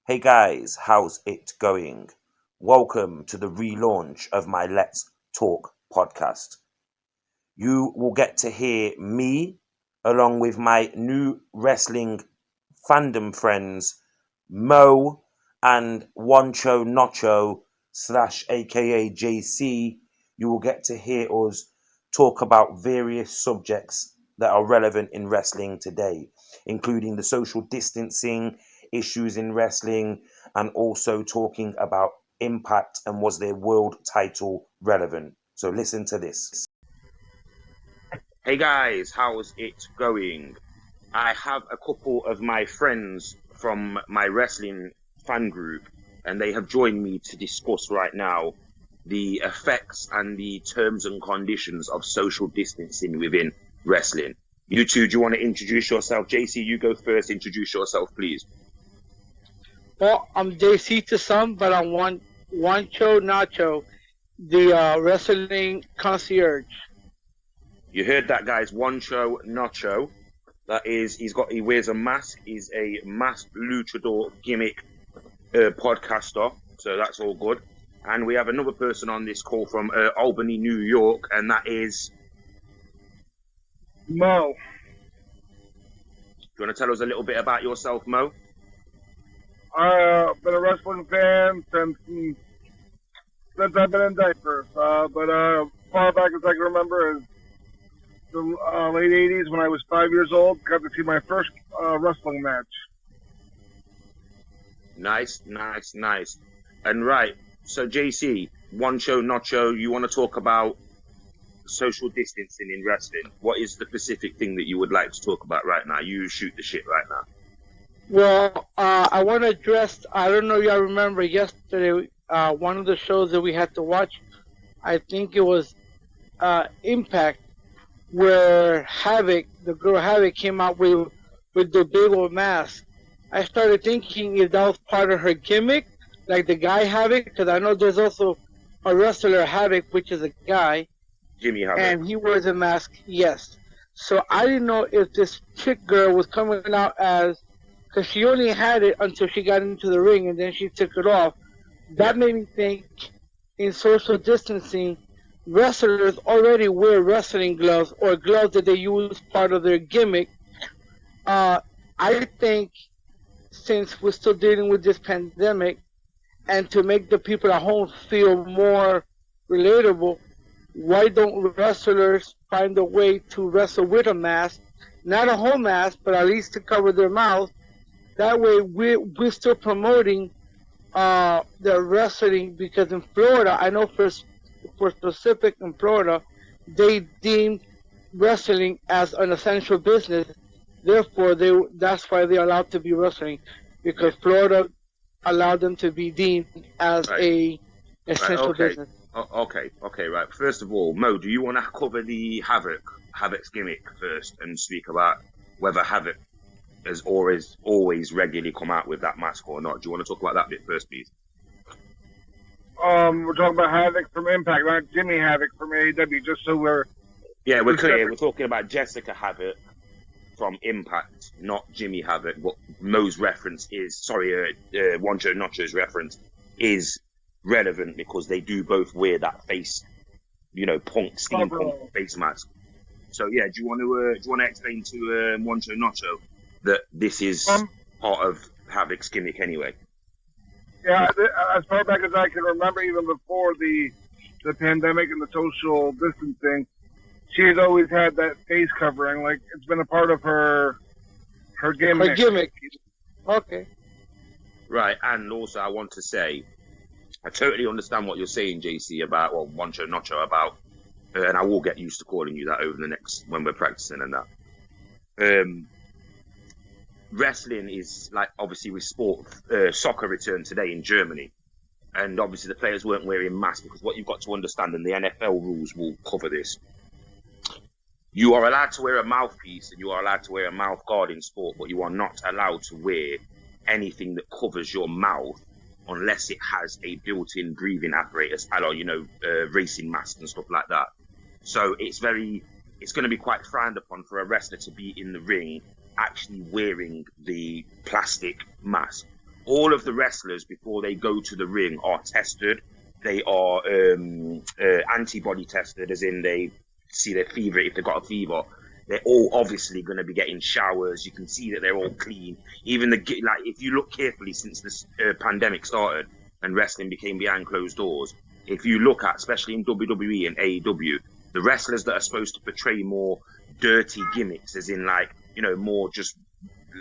Hey guys, how's it going? Welcome to the relaunch of my Let's Talk podcast. You will get to hear me along with my new wrestling fandom friends Mo and Wancho Nacho / aka JC. You will get to hear us talk about various subjects that are relevant in wrestling today, including the social distancing issues in wrestling and also talking about Impact and was their world title relevant. So listen to this. Hey guys, how's it going? I have a couple of my friends from my wrestling fan group, and they have joined me to discuss right now the effects and the terms and conditions of social distancing within wrestling. You two, do you want to introduce yourself? JC, you go first. Introduce yourself, please. Well, I'm JC to some, but I'm Wancho Nacho, the wrestling concierge. You heard that, guys. Wancho Nacho. That is, he wears a mask. He's a masked luchador gimmick podcaster, so that's all good. And we have another person on this call from Albany, New York, and that is Mo. Do you want to tell us a little bit about yourself, Mo? I've been a wrestling fan since I've been in diapers. But far back as I can remember, is the late '80s when I was 5 years old. Got to see my first wrestling match. Nice. And right, so JC, Wancho Nacho, you want to talk about social distancing in wrestling? What is the specific thing that you would like to talk about right now? You shoot the shit right now. Well, I want to address, I don't know if y'all remember yesterday, one of the shows that we had to watch, I think it was Impact, where Havoc, the girl Havoc, came out with the big old mask. I started thinking if that was part of her gimmick, like the guy Havoc, because I know there's also a wrestler Havoc, which is a guy, Jimmy Havoc. and he wears a mask, yes. So I didn't know if this chick girl was coming out as, because she only had it until she got into the ring and then she took it off. That made me think in social distancing, wrestlers already wear wrestling gloves or gloves that they use part of their gimmick. I think since we're still dealing with this pandemic and to make the people at home feel more relatable, why don't wrestlers find a way to wrestle with a mask? Not a whole mask, but at least to cover their mouth. That way we're still promoting the wrestling, because in Florida, I know for specific in Florida, they deemed wrestling as an essential business. Therefore, that's why they're allowed to be wrestling, because Florida allowed them to be deemed as a essential business. Okay, right. First of all, Mo, do you want to cover the Havoc's gimmick first and speak about whether Havoc has always regularly come out with that mask or not? Do you want to talk about that bit first, please? We're talking about Havoc from Impact, not Jimmy Havoc from AEW, just so we're clear. We're talking about Jessica Havoc from Impact, not Jimmy Havoc. What Mo's reference is, Wancho Nacho's reference is relevant because they do both wear that face, steampunk face mask. So yeah, do you want to explain to Wancho Nacho that this is part of Havoc's gimmick anyway? Yeah, as far back as I can remember, even before the pandemic and the social distancing, she has always had that face covering. Like, it's been a part of her gimmick. Her gimmick. Okay. Right, and also I want to say, I totally understand what you're saying, JC, about, Wancho Nacho about, and I will get used to calling you that over the next, when we're practicing and that. Wrestling is, like, obviously with sport, soccer returned today in Germany, and obviously the players weren't wearing masks, because what you've got to understand, and the NFL rules will cover this, you are allowed to wear a mouthpiece and you are allowed to wear a mouth guard in sport, but you are not allowed to wear anything that covers your mouth unless it has a built-in breathing apparatus, racing masks and stuff like that. So it's going to be quite frowned upon for a wrestler to be in the ring actually wearing the plastic mask. all of the wrestlers before they go to the ring are tested. They are antibody tested, as in they see their fever. If they've got a fever, they're all obviously going to be getting showers. You can see that they're all clean. Even if you look carefully since this pandemic started and wrestling became behind closed doors, if you look at, especially in WWE and AEW, the wrestlers that are supposed to portray more dirty gimmicks, as in more just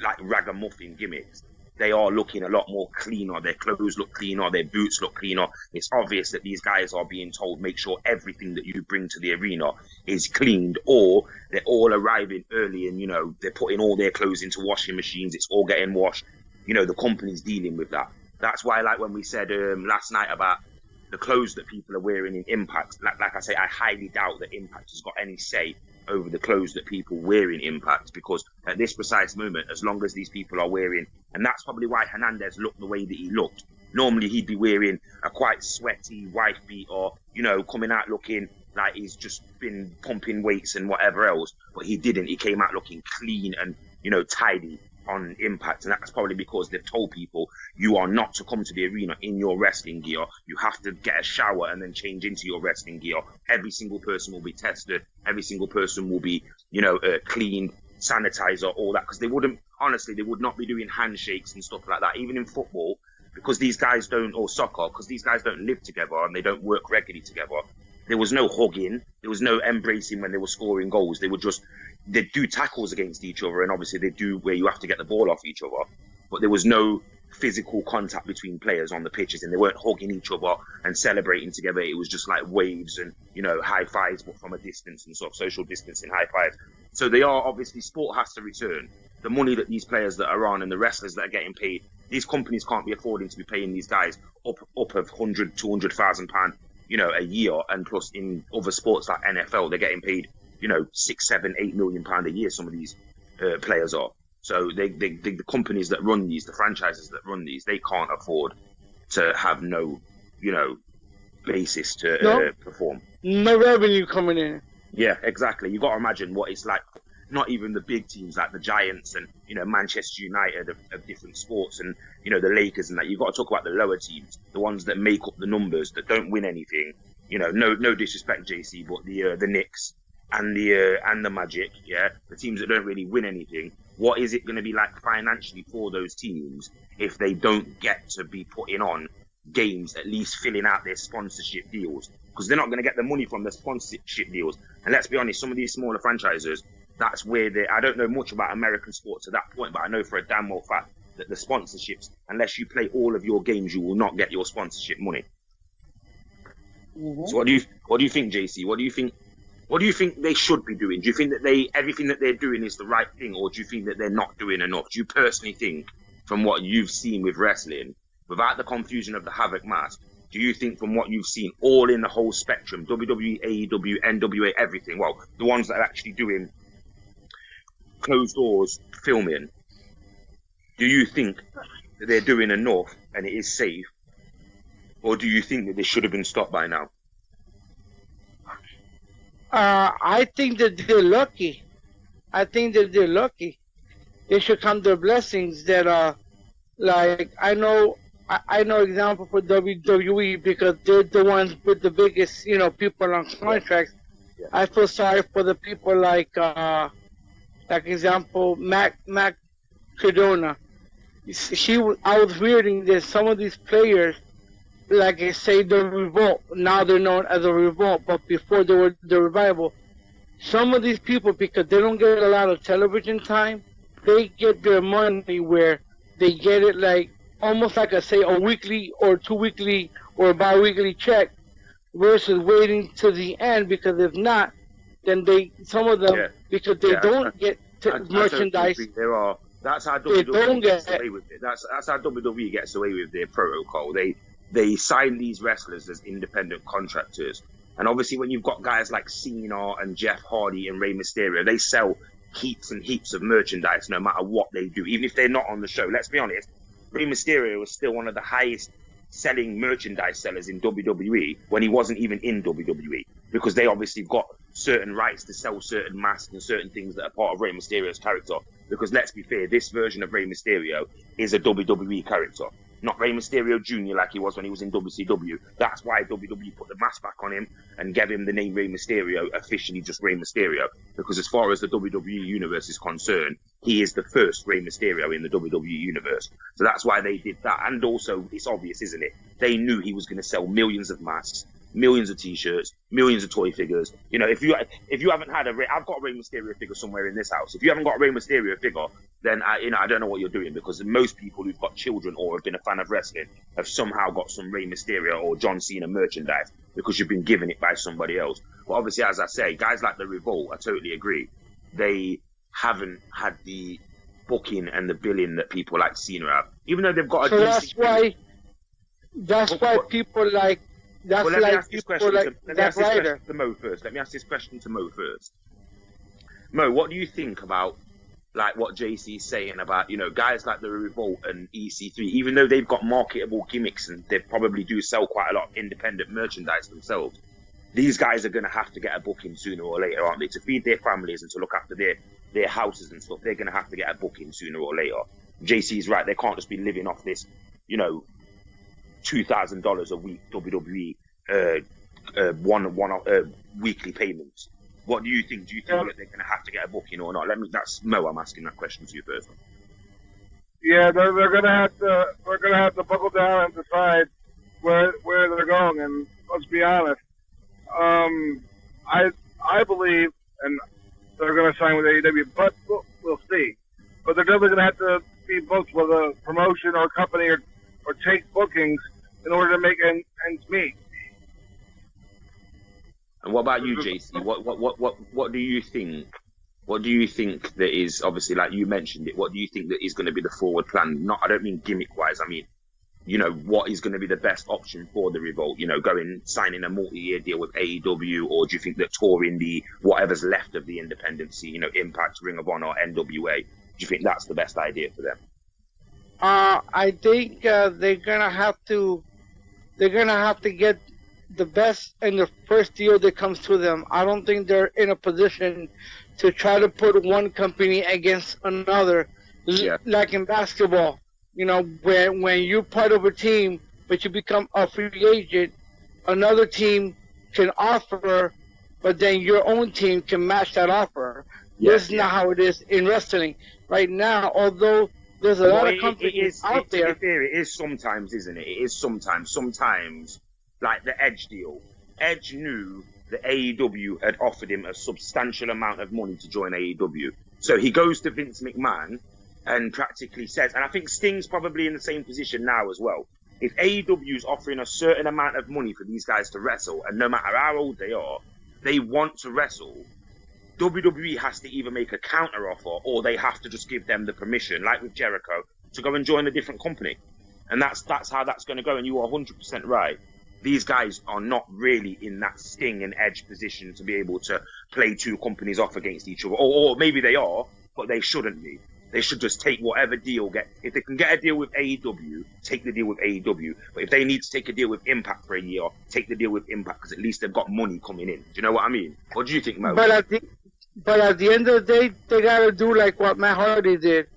like ragamuffin gimmicks, they are looking a lot more cleaner. Their clothes look cleaner. Their boots look cleaner. It's obvious that these guys are being told, make sure everything that you bring to the arena is cleaned, or they're all arriving early and, they're putting all their clothes into washing machines. It's all getting washed. The company's dealing with that. That's why, like when we said last night about the clothes that people are wearing in Impact, like I say, I highly doubt that Impact has got any say over the clothes that people wear in Impact, because at this precise moment, as long as these people are wearing, and that's probably why Hernandez looked the way that he looked. Normally he'd be wearing a quite sweaty wife beat, or coming out looking like he's just been pumping weights and whatever else, but he didn't. He came out looking clean and tidy on Impact, and that's probably because they've told people you are not to come to the arena in your wrestling gear. You have to get a shower and then change into your wrestling gear. Every single person will be tested. Every single person will be, cleaned, sanitizer, all that, because they would not be doing handshakes and stuff like that, even in football, because these guys don't, or soccer, because these guys don't live together and they don't work regularly together. There was no hugging. There was no embracing when they were scoring goals. They'd do tackles against each other, and obviously they do where you have to get the ball off each other. But there was no physical contact between players on the pitches, and they weren't hugging each other and celebrating together. It was just like waves and, high fives, but from a distance and sort of social distancing high fives. So they are, obviously, sport has to return. The money that these players that are on and the wrestlers that are getting paid, these companies can't be affording to be paying these guys up of £100,000, £200,000, a year. And plus in other sports like NFL, they're getting paid, £6, £7, £8 million a year. Some of these players are. So the companies that run these, the franchises that run these, they can't afford to have no, basis to perform. No revenue coming in. Yeah, exactly. You got to imagine what it's like. Not even the big teams like the Giants and Manchester United of different sports, and the Lakers and that. You've got to talk about the lower teams, the ones that make up the numbers, that don't win anything. No disrespect, JC, but the Knicks and the Magic, the teams that don't really win anything. What is it going to be like financially for those teams if they don't get to be putting on games, at least filling out their sponsorship deals? Because they're not going to get the money from the sponsorship deals. And let's be honest, some of these smaller franchises, that's where I don't know much about American sports to that point, but I know for a damn well fact that the sponsorships, unless you play all of your games, you will not get your sponsorship money. Mm-hmm. So what do you think, JC? What do you think they should be doing? Do you think that everything that they're doing is the right thing, or do you think that they're not doing enough? Do you personally think, from what you've seen with wrestling, without the confusion of the Havoc mask, do you think from what you've seen all in the whole spectrum, WWE, AEW, NWA, everything, well, the ones that are actually doing closed doors filming, do you think that they're doing enough and it is safe, or do you think that they should have been stopped by now? I think that they're lucky. They should count their blessings that I know example for WWE, because they're the ones with the biggest, people on contracts. Yeah. I feel sorry for the people like example, Mac Cardona. I was reading that some of these players, like I say, the Revolt, now they're known as a Revolt, but before they were the Revival. Some of these people, because they don't get a lot of television time, they get their money where they get it like almost like a weekly or 2 weekly or bi-weekly check, versus waiting to the end, because if not, then some of them, because they don't get merchandise. That's how WWE gets away with it. That's how WWE gets away with their protocol. They sign these wrestlers as independent contractors. And obviously when you've got guys like Cena and Jeff Hardy and Rey Mysterio, they sell heaps and heaps of merchandise no matter what they do, even if they're not on the show. Let's be honest, Rey Mysterio was still one of the highest selling merchandise sellers in WWE when he wasn't even in WWE, because they obviously got certain rights to sell certain masks and certain things that are part of Rey Mysterio's character. Because let's be fair, this version of Rey Mysterio is a WWE character, not Rey Mysterio Jr. like he was when he was in WCW. That's why WWE put the mask back on him and gave him the name Rey Mysterio, officially just Rey Mysterio. Because as far as the WWE universe is concerned, he is the first Rey Mysterio in the WWE universe. So that's why they did that. And also, it's obvious, isn't it? They knew he was going to sell millions of masks, millions of t-shirts, millions of toy figures. You know, if you haven't had I've got a Rey Mysterio figure somewhere in this house. If you haven't got a Rey Mysterio figure, then I don't know what you're doing, because most people who've got children or have been a fan of wrestling have somehow got some Rey Mysterio or John Cena merchandise because you've been given it by somebody else. But obviously, as I say, guys like the Revolt, I totally agree. They haven't had the booking and the billing that people like Cena have, even though they've got a. So that's why people like. That's let me like ask this question to Mo first. Let me ask this question to Mo first. Mo, what do you think about like what JC is saying about, you know, guys like the Revolt and EC3, even though they've got marketable gimmicks and they probably do sell quite a lot of independent merchandise themselves, these guys are going to have to get a booking sooner or later, aren't they? To feed their families and to look after their houses and stuff, they're going to have to get a booking sooner or later. JC's right. They can't just be living off this, you know, $2,000 a week WWE one weekly payments. What do you think? Do you think that they're going to have to get a booking or not? That's Mo. I'm asking that question to you first. Yeah, they're going to have to. We're going to have to buckle down and decide where they're going. And let's be honest. I believe, and they're going to sign with AEW, but we'll see. But they're definitely going to have to be booked with a promotion or company or take bookings in order to make ends meet. And what about you, JC? What do you think? What do you think that is, obviously, like you mentioned it, what do you think that is going to be the forward plan? I don't mean gimmick wise. I mean, you know, what is going to be the best option for the Revolt? You know, signing a multi-year deal with AEW, or do you think that touring the whatever's left of the independency, you know, Impact, Ring of Honor, NWA, do you think that's the best idea for them? I think they're gonna have to get the best in the first deal that comes to them. I don't think they're in a position to try to put one company against another, like in basketball. You know, when you're part of a team, but you become a free agent, another team can offer, but then your own team can match that offer. This is not how it is in wrestling right now. Although there's a lot of companies out there. It is sometimes, isn't it? It is sometimes. Sometimes, like the Edge deal. Edge knew that AEW had offered him a substantial amount of money to join AEW. So he goes to Vince McMahon and practically says, and I think Sting's probably in the same position now as well. If AEW's offering a certain amount of money for these guys to wrestle, and no matter how old they are, they want to wrestle, WWE has to either make a counter offer or they have to just give them the permission, like with Jericho, to go and join a different company. And that's how that's going to go. And you are 100% right. These guys are not really in that Sting and Edge position to be able to play two companies off against each other. Or maybe they are, but they shouldn't be. They should just take whatever deal if they can get a deal with AEW, take the deal with AEW. But if they need to take a deal with Impact for a year, take the deal with Impact, because at least they've got money coming in. Do you know what I mean? What do you think, Mo? But at the end of the day, they gotta do like what Matt Hardy did.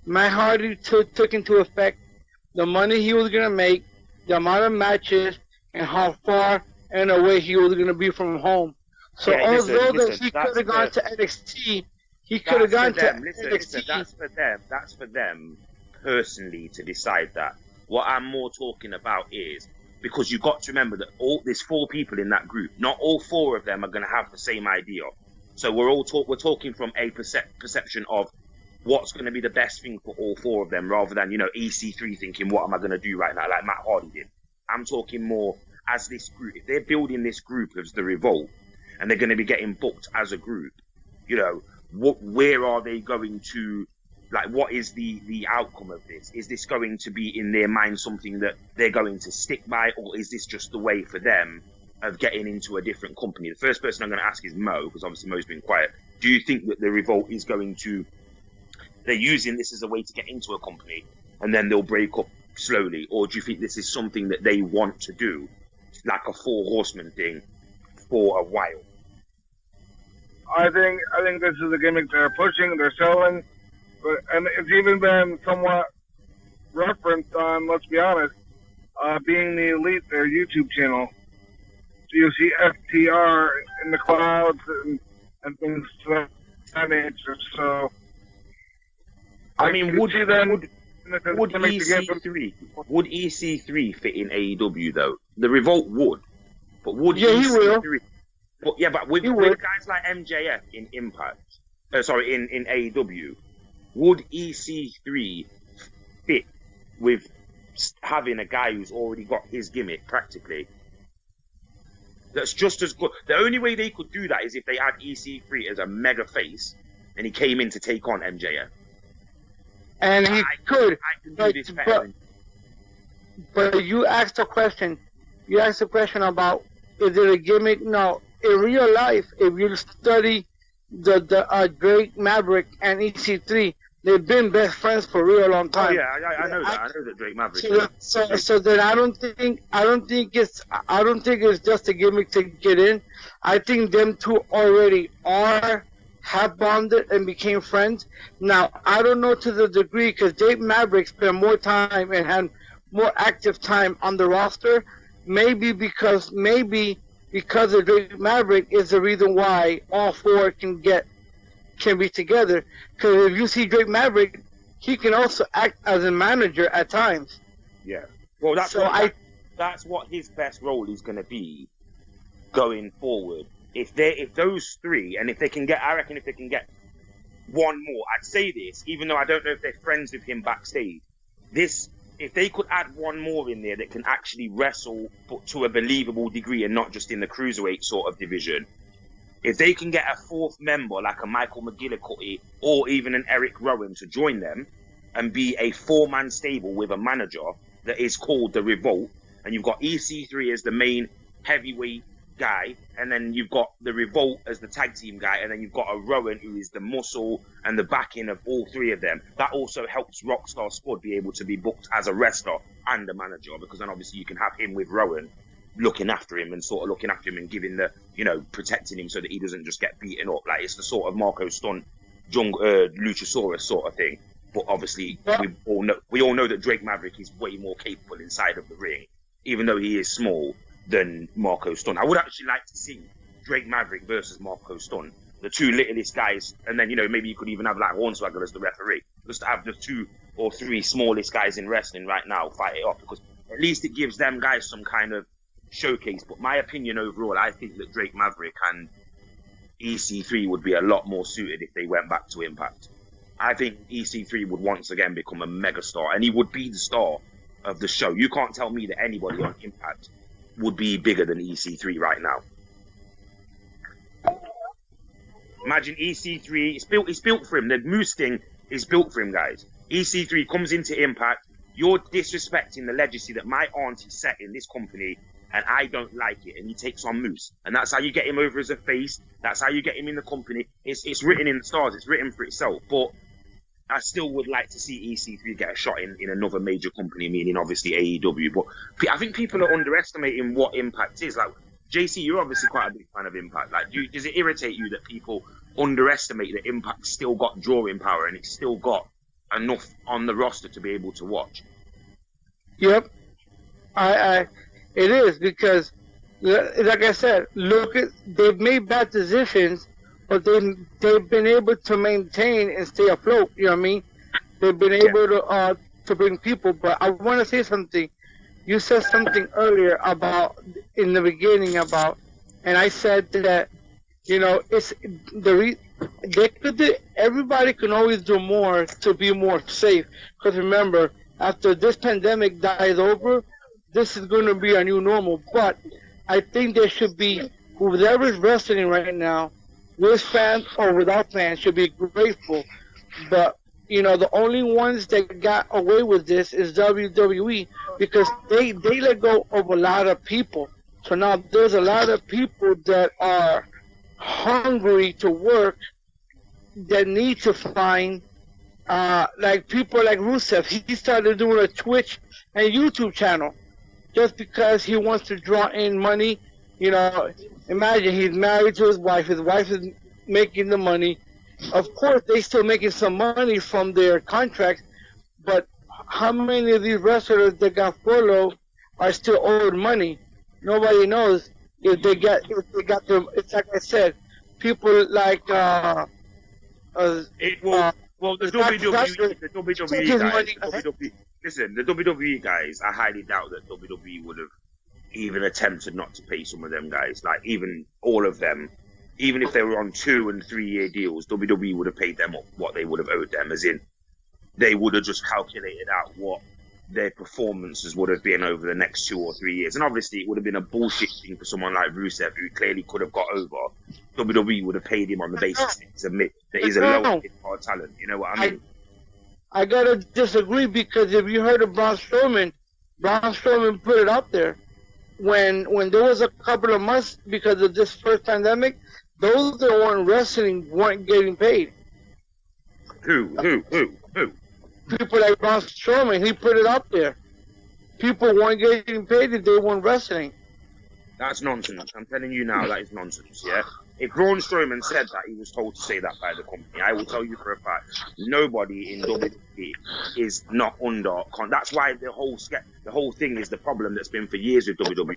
Matt Hardy took into effect the money he was gonna make, the amount of matches, and how far and away he was gonna be from home. So although he could have gone to NXT, he could have gone to NXT. Listen, that's for them personally to decide that. What I'm more talking about is, because you've got to remember that there's 4 people in that group. Not all 4 of them are going to have the same idea. So we're talking from a perception of what's going to be the best thing for all 4 of them, rather than, you know, EC3 thinking, what am I going to do right now, like Matt Hardy did. I'm talking more as this group. If they're building this group as the Revolt, and they're going to be getting booked as a group, you know, where are they going to, like, what is the outcome of this? Is this going to be in their mind something that they're going to stick by, or is this just the way for them of getting into a different company? The first person I'm going to ask is Mo, because obviously Mo's been quiet. Do you think that the Revolt is going to, they're using this as a way to get into a company and then they'll break up slowly, or do you think this is something that they want to do, like a 4 horsemen thing, for a while? I think this is a gimmick they're pushing, they're selling, and it's even been somewhat referenced on, let's be honest, Being the Elite, their YouTube channel. So you see FTR in the clouds and things of that nature. So, I mean, would EC3 fit in AEW though? The Revolt would, but would EC3? He will. But with guys like MJF in Impact, in AEW, would EC3 fit with having a guy who's already got his gimmick practically? That's just as good. The only way they could do that is if they had EC3 as a mega face and he came in to take on MJF. And he could. I can do this better. But you asked a question. You asked a question about, is it a gimmick? No. In real life, if you study the Drake Maverick and EC3, they've been best friends for a real long time. Oh yeah, I know that. I know that Drake Maverick. So then I don't think it's just a gimmick to get in. I think them two already have bonded and became friends. Now I don't know to the degree, because Drake Maverick spent more time and had more active time on the roster. Maybe because of Drake Maverick is the reason why all four can be together. Because if you see Drake Maverick, he can also act as a manager at times. Yeah. Well, that's what his best role is going to be going forward. If those three, and if they can get one more, I'd say this, even though I don't know if they're friends with him backstage. If they could add one more in there that can actually wrestle, but to a believable degree and not just in the cruiserweight sort of division, if they can get a fourth member like a Michael McGillicuddy or even an Eric Rowan to join them and be a four-man stable with a manager that is called the Revolt, and you've got EC3 as the main heavyweight guy, and then you've got the Revolt as the tag team guy, and then you've got a Rowan who is the muscle and the backing of all three of them. That also helps Rockstar Spud be able to be booked as a wrestler and a manager, because then obviously you can have him with Rowan looking after him and giving the, protecting him so that he doesn't just get beaten up. Like, it's the sort of Marco Stunt, Luchasaurus sort of thing. But obviously, we all know that Drake Maverick is way more capable inside of the ring, even though he is small, than Marco Stunt. I would actually like to see Drake Maverick versus Marco Stunt, the two littlest guys, and then, maybe you could even have like Hornswoggle as the referee, just to have the 2 or 3 smallest guys in wrestling right now fight it off, because at least it gives them guys some kind of showcase. But my opinion overall, I think that Drake Maverick and EC3 would be a lot more suited if they went back to Impact. I think EC3 would once again become a megastar, and he would be the star of the show. You can't tell me that anybody on Impact would be bigger than EC3 right now. Imagine EC3, it's built for him. The Moose thing is built for him, guys. EC3 comes into Impact. You're disrespecting the legacy that my auntie set in this company, and I don't like it. And he takes on Moose, and that's how you get him over as a face. That's how you get him in the company. It's written in the stars. It's written for itself. But I still would like to see EC3 get a shot in another major company, meaning obviously AEW. But I think people are underestimating what Impact is. Like, JC, you're obviously quite a big fan of Impact. Like, does it irritate you that people underestimate that Impact's still got drawing power and it's still got enough on the roster to be able to watch? Yep. It is, because, like I said, they've made bad decisions, but they've been able to maintain and stay afloat. You know what I mean? They've been able to bring people. But I want to say something. You said something earlier in the beginning, and I said that, it's everybody can always do more to be more safe. Because remember, after this pandemic dies over, this is going to be a new normal. But I think there should be, whoever's wrestling right now, with fans or without fans, should be grateful. But, the only ones that got away with this is WWE, because they let go of a lot of people. So now there's a lot of people that are hungry to work, that need to find, like people like Rusev. He started doing a Twitch and YouTube channel just because he wants to draw in money. Imagine he's married to his wife. His wife is making the money. Of course, they still making some money from their contracts, but how many of these wrestlers that got furloughed are still owed money? Nobody knows if they got them. It's like I said, people like uh, It will. uh, Well, the Zack Ryder WWE, the took WWE his guys, money. listen, the WWE guys, I highly doubt that WWE would have even attempted not to pay some of them guys. Like even all of them, even if they were on 2 and 3 year deals, WWE would have paid them what they would have owed them. As in, they would have just calculated out what their performances would have been over the next 2 or 3 years. And obviously, it would have been a bullshit thing for someone like Rusev, who clearly could have got over. WWE would have paid him on the basis that he's a low card talent. You know what I mean? I gotta disagree because if you heard of Braun Strowman put it out there when there was a couple of months because of this first pandemic, those that weren't wrestling weren't getting paid. Who? People like Braun Strowman, he put it out there. People weren't getting paid if they weren't wrestling. That's nonsense. I'm telling you now, that is nonsense, yeah? If Braun Strowman said that, he was told to say that by the company. I will tell you for a fact, nobody in WWE is not under that's why the whole thing is the problem that's been for years with WWE.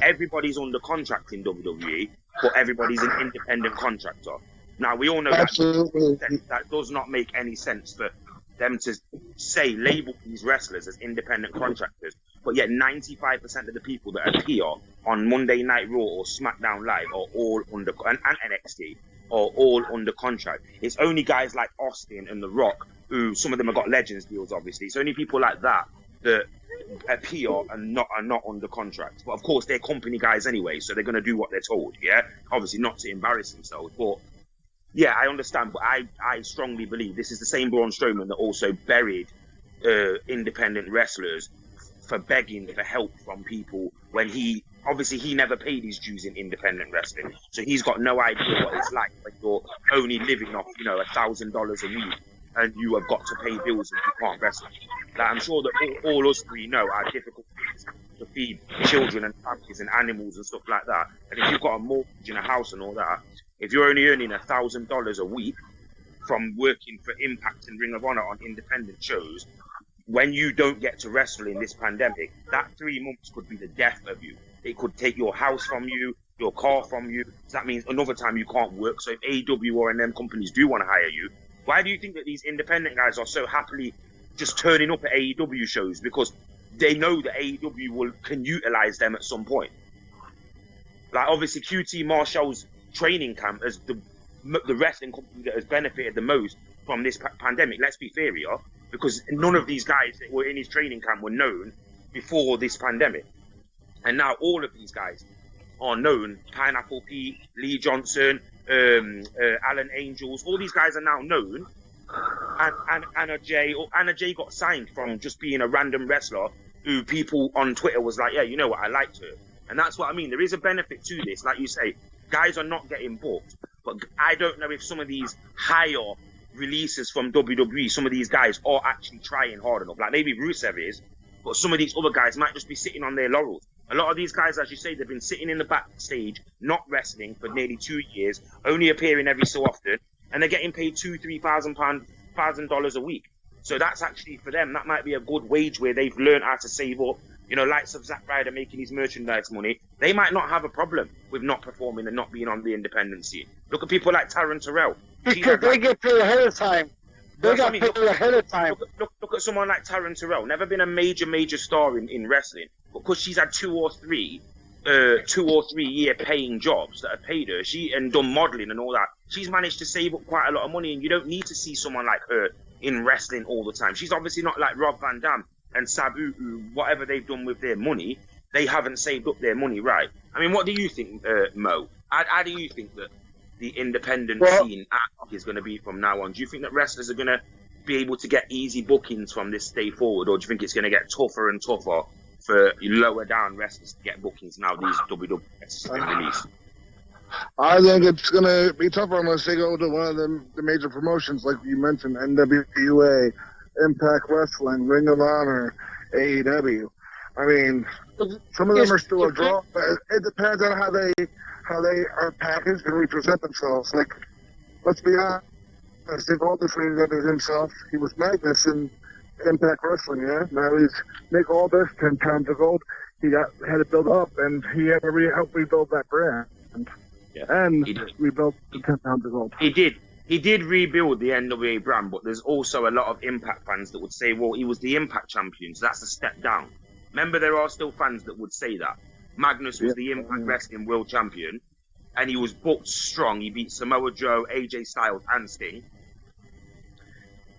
Everybody's under contract in WWE, but everybody's an independent contractor. Now, we all know that does not make any sense for them to label these wrestlers as independent contractors, but yet 95% of the people that appear on Monday Night Raw or SmackDown Live are all under, and NXT, are all under contract. It's only guys like Austin and The Rock, who some of them have got Legends deals, obviously. It's only people like that appear and are not under contract. But of course, they're company guys anyway, so they're going to do what they're told, yeah? Obviously not to embarrass themselves, but yeah, I understand, but I strongly believe this is the same Braun Strowman that also buried independent wrestlers for begging for help from people when he never paid his dues in independent wrestling. So he's got no idea what it's like when you're only living off, $1,000 a week and you have got to pay bills and you can't wrestle. Like, I'm sure that all us three know how difficult it is to feed children and families and animals and stuff like that. And if you've got a mortgage and a house and all that, if you're only earning $1,000 a week from working for Impact and Ring of Honor on independent shows, when you don't get to wrestle in this pandemic, that 3 months could be the death of you. It could take your house from you, your car from you. So that means another time you can't work. So if AEW or them companies do want to hire you, why do you think that these independent guys are so happily just turning up at AEW shows? Because they know that AEW can utilize them at some point. Like obviously QT Marshall's training camp as the wrestling company that has benefited the most from this pandemic. Let's be fair here, because none of these guys that were in his training camp were known before this pandemic. And now all of these guys are known. Pineapple Pete, Lee Johnson, Alan Angels, all these guys are now known. And Anna Jay got signed from just being a random wrestler who people on Twitter was like, yeah, you know what, I liked her. And that's what I mean. There is a benefit to this. Like you say, guys are not getting booked. But I don't know if some of these higher releases from WWE, some of these guys are actually trying hard enough. Like maybe Rusev is, but some of these other guys might just be sitting on their laurels. A lot of these guys, as you say, they've been sitting in the backstage, not wrestling for nearly 2 years, only appearing every so often, and they're getting paid $2,000-3,000 a week. So that's actually for them, that might be a good wage where they've learned how to save up. Likes of Zack Ryder making his merchandise money, they might not have a problem with not performing and not being on the independent scene. Look at people like Taryn Terrell. Because they get paid ahead of time. They got paid ahead of time. Look at someone like Taryn Terrell. Never been a major star in wrestling, but because she's had 2 or 3 year paying jobs that have paid her, and done modeling and all that, she's managed to save up quite a lot of money. And you don't need to see someone like her in wrestling all the time. She's obviously not like Rob Van Dam and Sabu, whatever they've done with their money, they haven't saved up their money right. I mean, what do you think, Mo? How do you think that the independent scene is going to be from now on? Do you think that wrestlers are going to be able to get easy bookings from this day forward, or do you think it's going to get tougher and tougher for lower down wrestlers to get bookings now these WWE have been released? I think it's going to be tougher unless they go to one of the major promotions, like you mentioned, NWA, Impact Wrestling, Ring of Honor, AEW. I mean, some of them are still a draw, but it depends on how they are packaged and represent themselves. Like, let's be honest, Steve Aldis reinvented himself. He was Magnus in Impact Wrestling, yeah. Now he's Nick Aldis, 10 pounds of gold. He had to build up, and he had to help rebuild that brand. Yeah, And rebuild the 10 pounds of gold. He did. He did rebuild the NWA brand, but there's also a lot of Impact fans that would say, well, he was the Impact champion, so that's a step down. Remember, there are still fans that would say that. Magnus was the Impact Wrestling World Champion, and he was booked strong. He beat Samoa Joe, AJ Styles, and Sting.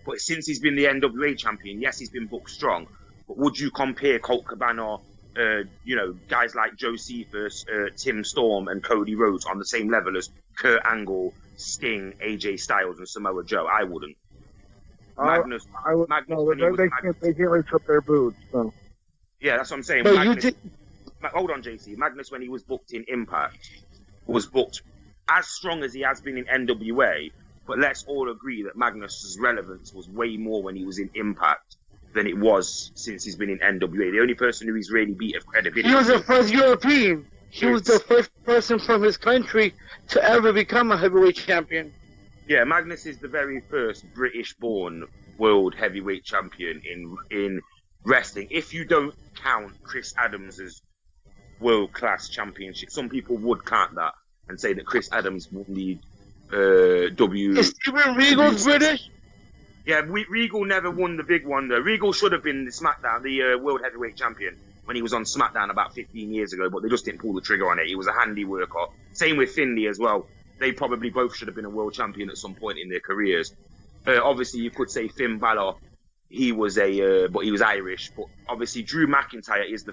But since he's been the NWA champion, yes, he's been booked strong. But would you compare Colt Cabana, guys like Joe Cephas, Tim Storm, and Cody Rhodes on the same level as Kurt Angle, Sting, AJ Styles, and Samoa Joe? I wouldn't. Magnus, they can't reach up their boots. So. Yeah, that's what I'm saying. But hold on, JC. Magnus, when he was booked in Impact, was booked as strong as he has been in NWA. But let's all agree that Magnus's relevance was way more when he was in Impact than it was since he's been in NWA. The only person who he's really beat of credibility. He was the first European. He was the first person from his country to ever become a heavyweight champion. Yeah, Magnus is the very first British-born world heavyweight champion in wrestling. If you don't count Chris Adams' world-class championship, some people would count that and say that Chris Adams won the Is Steven Regal's British? Yeah, Regal never won the big one though. Regal should have been the world heavyweight champion when he was on SmackDown about 15 years ago, but they just didn't pull the trigger on it. He was a handy worker. Same with Finlay as well. They probably both should have been a world champion at some point in their careers. Obviously, you could say Finn Balor. He was but he was Irish. But obviously, Drew McIntyre is the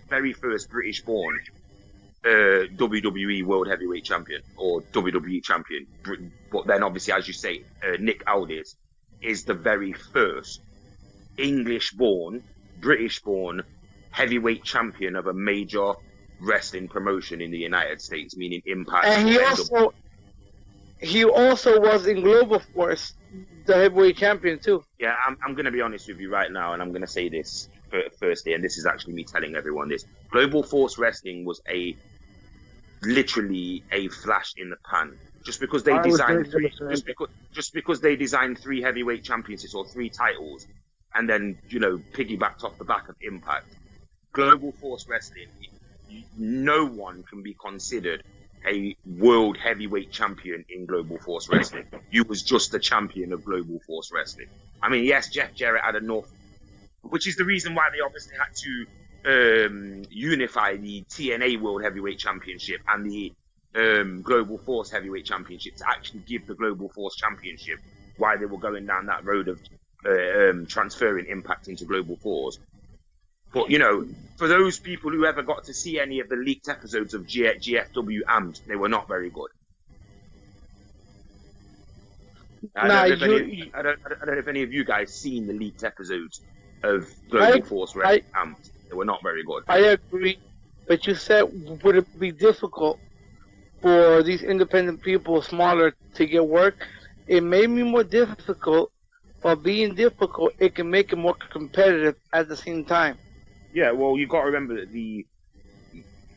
very first British-born WWE World Heavyweight Champion or WWE Champion. But then, obviously, as you say, Nick Aldis is the very first English-born, British-born heavyweight champion of a major wrestling promotion in the United States, meaning Impact. And he also was in Global Force, the heavyweight champion too. Yeah, I'm going to be honest with you right now, and I'm going to say this firstly, and this is actually me telling everyone this. Global Force Wrestling was literally a flash in the pan. Just because they designed three heavyweight championships or 3 titles, and then piggybacked off the back of Impact. Global Force Wrestling, no one can be considered a world heavyweight champion in Global Force Wrestling. You was just the champion of Global Force Wrestling. I mean, yes, Jeff Jarrett had enough, which is the reason why they obviously had to unify the TNA World Heavyweight Championship and the Global Force Heavyweight Championship to actually give the Global Force Championship while they were going down that road of transferring Impact into Global Force. But, for those people who ever got to see any of the leaked episodes of GFW Amped, they were not very good. I don't know if any of you guys seen the leaked episodes of Global Force Amped. They were not very good. I agree. But you said, would it be difficult for these independent people, smaller, to get work? It made me more difficult, but being difficult, it can make it more competitive at the same time. Yeah, well, you've got to remember that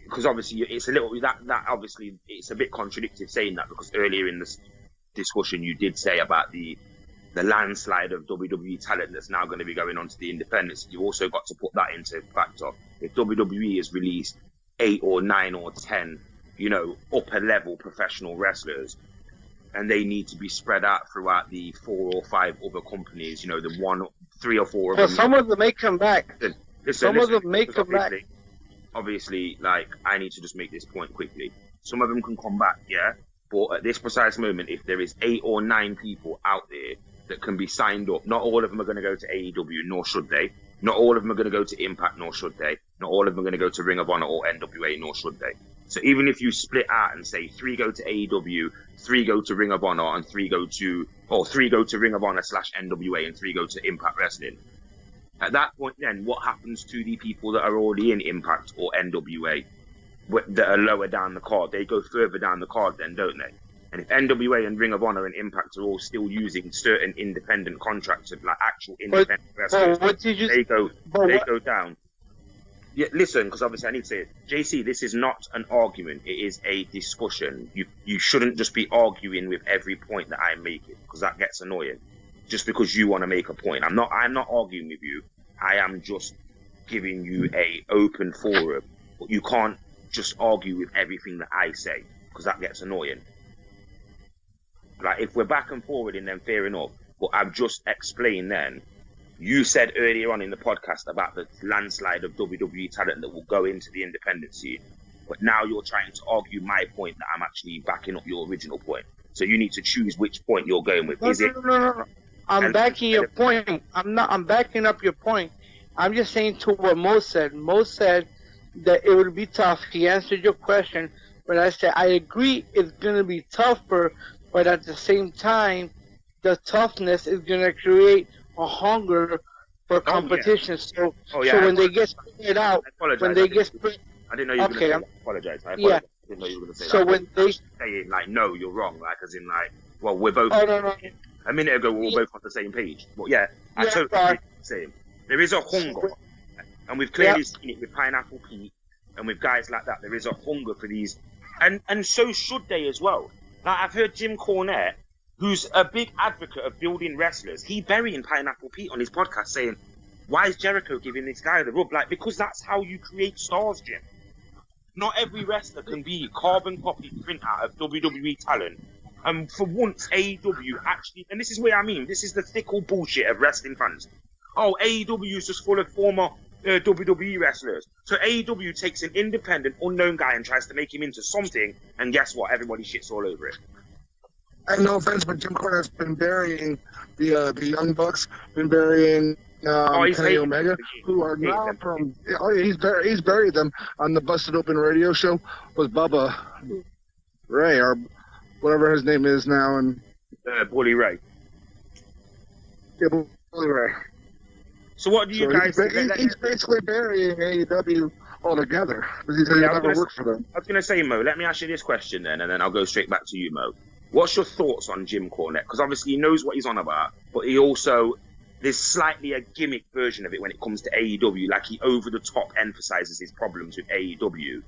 because obviously it's a little that obviously it's a bit contradictory saying that, because earlier in this discussion you did say about the landslide of WWE talent that's now going to be going on to the independents. You also got to put that into factor. If WWE has released 8 or 9 or 10, upper level professional wrestlers, and they need to be spread out throughout the 4 or 5 other companies, the 3 or 4 of them. Some of them may come back. Some of them may come back. Obviously, I need to just make this point quickly. Some of them can come back, yeah? But at this precise moment, if there is 8 or 9 people out there that can be signed up, not all of them are going to go to AEW, nor should they. Not all of them are going to go to Impact, nor should they. Not all of them are going to go to Ring of Honor or NWA, nor should they. So even if you split out and say 3 go to AEW, 3 go to Ring of Honor, and 3 go to Ring of Honor / NWA, and 3 go to Impact Wrestling, at that point, then, what happens to the people that are already in Impact or NWA that are lower down the card? They go further down the card then, don't they? And if NWA and Ring of Honor and Impact are all still using certain independent contractors, like actual independent wrestlers, they go down. Yeah, listen, because obviously I need to say it. JC, this is not an argument. It is a discussion. You shouldn't just be arguing with every point that I'm making, because that gets annoying. Just because you want to make a point. I'm not arguing with you. I am just giving you a open forum. But you can't just argue with everything that I say, because that gets annoying. Like, if we're back and forward, then fair enough. But I've just explained then. You said earlier on in the podcast about the landslide of WWE talent that will go into the independent scene. But now you're trying to argue my point that I'm actually backing up your original point. So you need to choose which point you're going with. No. I'm backing your point. I'm backing up your point. I'm just saying to what Mo said. Mo said that it would be tough. He answered your question. But I said, I agree it's going to be tougher. But at the same time, the toughness is going to create a hunger for competition. So when they get spread out, when they get spread, I didn't know you were going to say that. I apologize. I didn't know you were going to say that. So when they saying like, no, you're wrong, like as in like, well, we're both. No. A minute ago, we were both on the same page. But yeah, I totally agree with the same. There is a hunger, and we've clearly seen it with Pineapple Pete and with guys like that. There is a hunger for these, and so should they as well. Like, I've heard Jim Cornette, who's a big advocate of building wrestlers, he burying Pineapple Pete on his podcast saying, why is Jericho giving this guy the rub? Like, because that's how you create stars, Jim. Not every wrestler can be carbon copy print out of WWE talent. And for once, AEW actually, and this is what I mean, this is the fickle bullshit of wrestling fans. Oh, AEW is just full of former WWE wrestlers. So AEW takes an independent, unknown guy and tries to make him into something, and guess what? Everybody shits all over it. And no offense, but Jim Cornette's been burying the Young Bucks, been burying Kenny Omega, who are now from. Oh yeah, he's buried them on the Busted Open radio show with Bubba Ray or whatever his name is now, and Bully Ray. Yeah, Bully Ray. So what do you guys? He's basically burying AEW altogether because he said he'll never work for them. I was going to say, Mo, let me ask you this question then, and then I'll go straight back to you, Mo. What's your thoughts on Jim Cornette? Because obviously he knows what he's on about, but he also, there's slightly a gimmick version of it when it comes to AEW. Like, he over the top emphasizes his problems with AEW,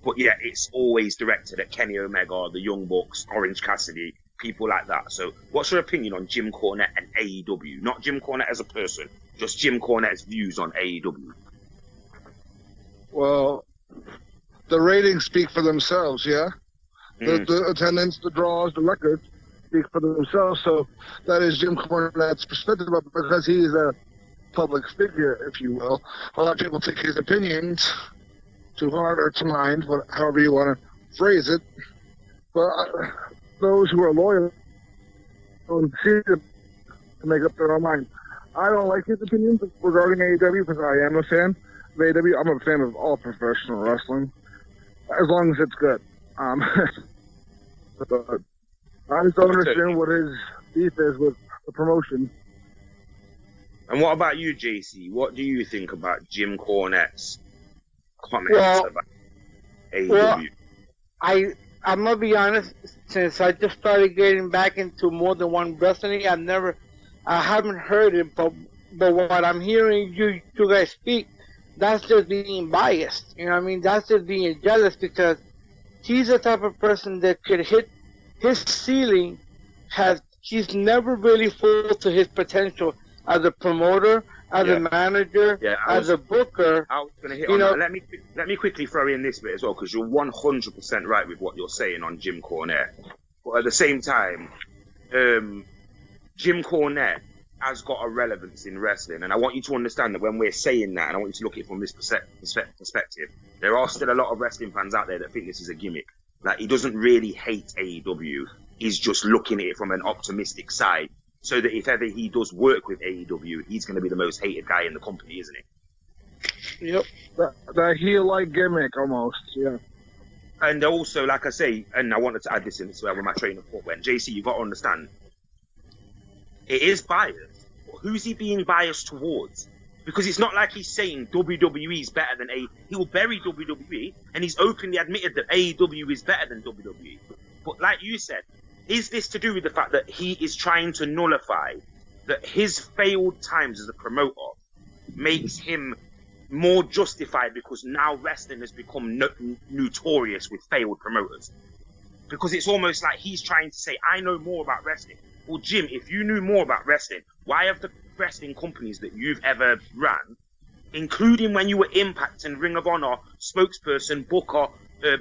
but yeah, it's always directed at Kenny Omega, the Young Bucks, Orange Cassidy, people like that. So what's your opinion on Jim Cornette and AEW? Not Jim Cornette as a person, just Jim Cornette's views on AEW. Well, the ratings speak for themselves, yeah? The attendance, the draws, the records speak for themselves. So that is Jim Cornette's perspective of it, because he's a public figure, if you will. A lot of people take his opinions to heart or to mind, however you want to phrase it. But those who are loyal don't see to make up their own mind. I don't like his opinions regarding AEW because I am a fan of AEW. I'm a fan of all professional wrestling, as long as it's good. But I just don't understand what his beef is with the promotion. And what about you, JC? What do you think about Jim Cornette's comments about AEW? Well, I'm gonna be honest. Since I just started getting back into more than one wrestling, I haven't heard it. But what I'm hearing you guys speak, that's just being biased. You know what I mean? That's just being jealous because he's the type of person that could hit his ceiling. He's never really full to his potential as a promoter, as a manager, as a booker. I was going to hit on that. Let me quickly throw in this bit as well, because you're 100% right with what you're saying on Jim Cornette. But at the same time, Jim Cornette has got a relevance in wrestling, and I want you to understand that when we're saying that, and I want you to look at it from this perspective, there are still a lot of wrestling fans out there that think this is a gimmick. Like, he doesn't really hate AEW. He's just looking at it from an optimistic side, so that if ever he does work with AEW, he's going to be the most hated guy in the company, isn't he? Yep. That heel-like gimmick, almost, yeah. And also, like I say, and I wanted to add this in as well when my train of thought went, JC, you've got to understand, it is biased. But who's he being biased towards? Because it's not like he's saying WWE is better than AEW. He will bury WWE, and he's openly admitted that AEW is better than WWE. But like you said, is this to do with the fact that he is trying to nullify that his failed times as a promoter makes him more justified because now wrestling has become notorious with failed promoters. Because it's almost like he's trying to say, I know more about wrestling. Well, Jim, if you knew more about wrestling, why have the wrestling companies that you've ever ran, including when you were Impact and Ring of Honor spokesperson, booker,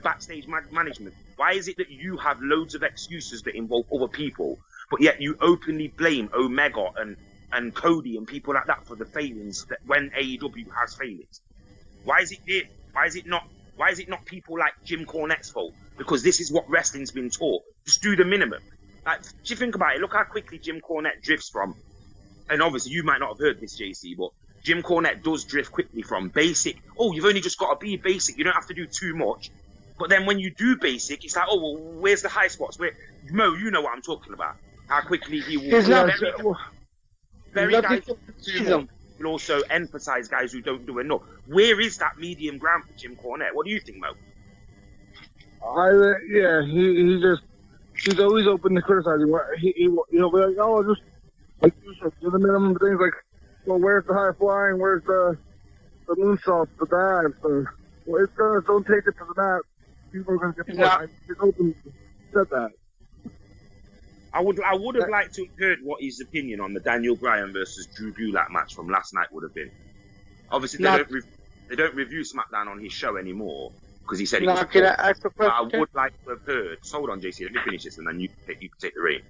backstage management, why is it that you have loads of excuses that involve other people, but yet you openly blame Omega and Cody and people like that for the failings that when AEW has failings? Why is it there? Why is it not people like Jim Cornette's fault? Because this is what wrestling's been taught. Just do the minimum. Like, do you think about it? Look how quickly Jim Cornette drifts from, and obviously you might not have heard this, JC, but Jim Cornette does drift quickly from basic. Oh, you've only just got to be basic. You don't have to do too much. But then when you do basic, it's like, oh, well, where's the high spots? Where, Mo, you know what I'm talking about. How quickly he will. Very guys too will also emphasize guys who don't do enough. Where is that medium ground for Jim Cornette? What do you think, Mo? He's always open to criticizing. He'll be like, oh, just like you said, do the minimum things. Like, well, where's the high flying? Where's the moonsault, the dive? Well, it's gonna, don't take it to the mat. People are gonna get bored. He's open to said that. I would have liked to have heard what his opinion on the Daniel Bryan versus Drew Gulak match from last night would have been. Obviously, they don't review SmackDown on his show anymore because he said he was. Can I ask a question? I would like to have heard. Hold on, JC. Let me finish this, and then you can take the reign.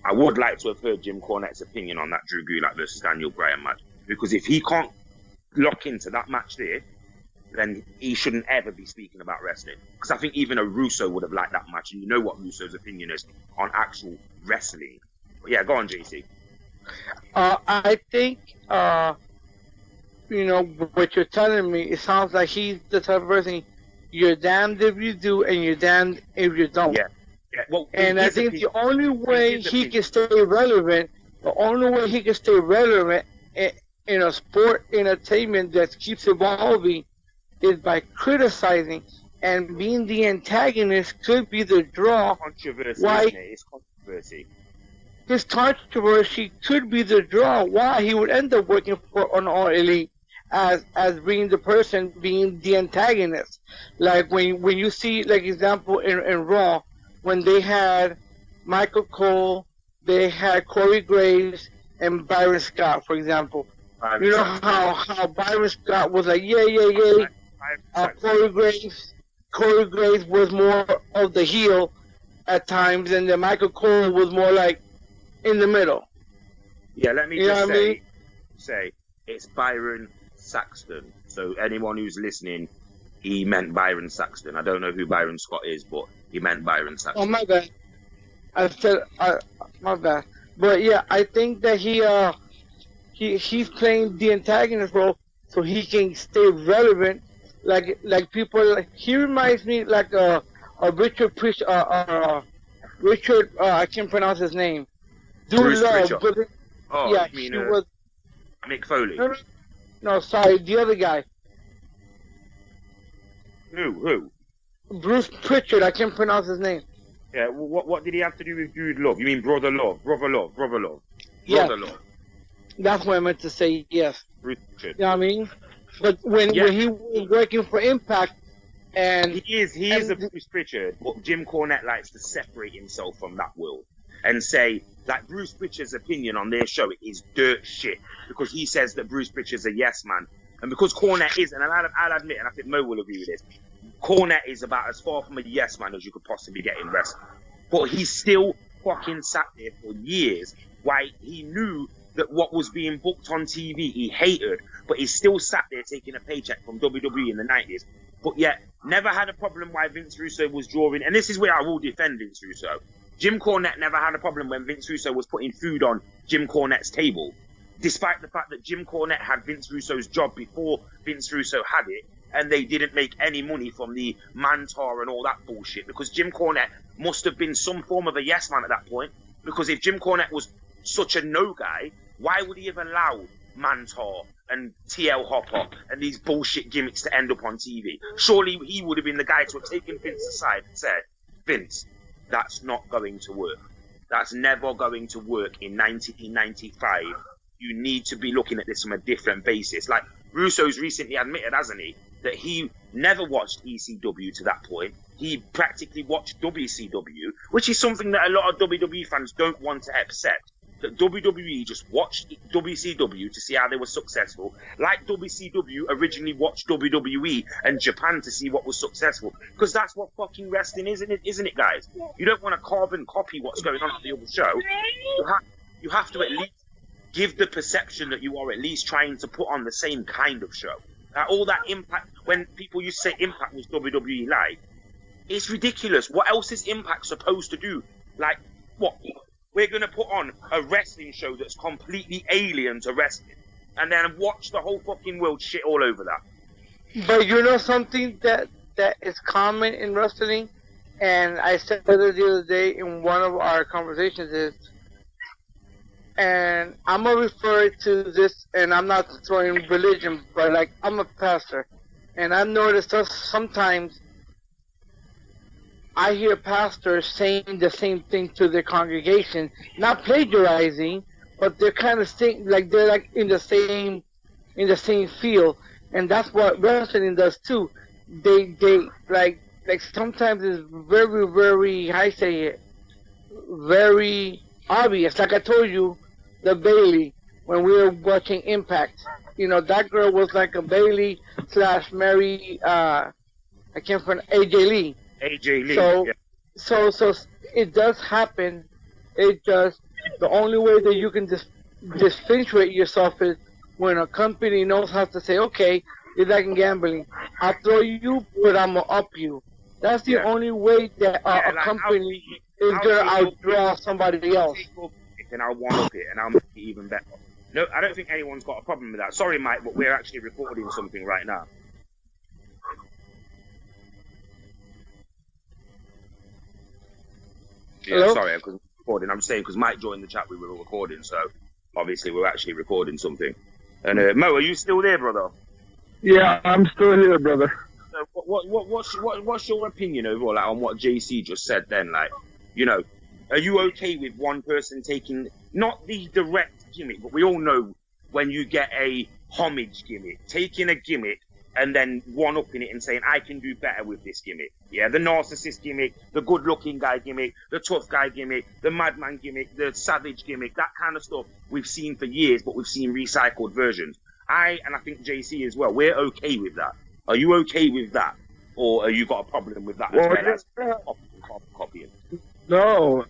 I would like to have heard Jim Cornette's opinion on that Drew Gulak versus Daniel Bryan match, because if he can't lock into that match there, then he shouldn't ever be speaking about wrestling. Because I think even a Russo would have liked that match, and you know what Russo's opinion is on actual wrestling. But yeah, go on, JC. I think, what you're telling me, it sounds like he's the type of person, you're damned if you do, and you're damned if you don't. Yeah. Well, and I think the only way he can stay relevant, in a sport entertainment that keeps evolving, is by criticizing, and being the antagonist could be the draw. Controversy, why isn't it? It's controversy. His controversy could be the draw why he would end up working for an All Elite as being the person being the antagonist. Like when you see, like example in Raw, when they had Michael Cole, they had Corey Graves and Byron Scott, for example. You know how Byron Scott was like, yeah. Corey Graves was more of the heel at times, and then Michael Cole was more like in the middle. Yeah, let me just say it's Byron Saxton. So anyone who's listening, he meant Byron Saxton. I don't know who Byron Scott is, but he meant Byron Saxton. Oh, my bad. I said, my bad. But yeah, I think that he's playing the antagonist role so he can stay relevant. Like people, he reminds me like a Richard I can't pronounce his name. Bruce Pritchard. Yeah, you mean, he was Mick Foley. No, sorry, the other guy. Who? Bruce Pritchard. I can't pronounce his name. Yeah, what did he have to do with Dude Love? You mean Brother Love? Yeah. Brother Love. That's what I meant to say. Yes. Bruce Pritchard. You know what I mean? But when he was working for Impact, and he is a Bruce Pritchard, but Jim Cornette likes to separate himself from that world and say that Bruce Pritchard's opinion on their show is dirt shit, because he says that Bruce Pritchard's a yes man, and because Cornette isn't, and I'll admit, and I think Mo will agree with this, Cornette is about as far from a yes man as you could possibly get in wrestling. But he still fucking sat there for years, why he knew that what was being booked on TV he hated, but he still sat there taking a paycheck from WWE in the 90s. But yet, never had a problem why Vince Russo was drawing, and this is where I will defend Vince Russo. Jim Cornette never had a problem when Vince Russo was putting food on Jim Cornette's table, despite the fact that Jim Cornette had Vince Russo's job before Vince Russo had it, and they didn't make any money from the Mantar and all that bullshit, because Jim Cornette must have been some form of a yes man at that point, because if Jim Cornette was such a no guy, why would he have allowed Mantar and TL Hopper and these bullshit gimmicks to end up on TV? Surely he would have been the guy to have taken Vince aside and said, Vince, that's not going to work. That's never going to work in 1995. You need to be looking at this from a different basis. Like, Russo's recently admitted, hasn't he, that he never watched ECW to that point. He practically watched WCW, which is something that a lot of WWE fans don't want to accept. That WWE just watched WCW to see how they were successful, like WCW originally watched WWE and Japan to see what was successful. Because that's what fucking wrestling is, isn't it, guys? You don't want to carbon copy what's going on at the other show. You have to at least give the perception that you are at least trying to put on the same kind of show. All that Impact, when people used to say Impact was WWE Live, it's ridiculous. What else is Impact supposed to do? Like, what? We're going to put on a wrestling show that's completely alien to wrestling and then watch the whole fucking world shit all over that. But you know something that is common in wrestling, and I said it the other day in one of our conversations is, and I'm going to refer to this, and I'm not throwing religion, but like I'm a pastor, and I've noticed that sometimes I hear pastors saying the same thing to their congregation, not plagiarizing, but they're kind of saying like they're like in the same field, and that's what wrestling does too. They like sometimes it's very, very, how I say it, very obvious. Like I told you, the Bailey, when we were watching Impact, you know, that girl was like a Bailey / Mary, I can't pronounce, AJ Lee. AJ Lee. So it does happen. It does. The only way that you can differentiate yourself is when a company knows how to say, okay, it's like in gambling. I'll throw you, but I'm going to up you. That's the only way that a company is going to outdraw somebody else. And I'll one-up it, and I'll make it even better. No, I don't think anyone's got a problem with that. Sorry, Mike, but we're actually recording something right now. Yeah, Hello? sorry, because recording. I'm saying because Mike joined the chat, we were recording, so obviously we're actually recording something. And Mo, are you still there, brother? Yeah, I'm still here, brother. What's your opinion overall, like, on what JC just said? Then, like, you know, are you okay with one person taking not the direct gimmick, but we all know when you get a homage gimmick, taking a gimmick and then one-upping it and saying, I can do better with this gimmick. Yeah, the narcissist gimmick, the good-looking guy gimmick, the tough guy gimmick, the madman gimmick, the savage gimmick, that kind of stuff we've seen for years, but we've seen recycled versions. I think JC as well, we're okay with that. Are you okay with that? Or are you got a problem with that as well as copying? No,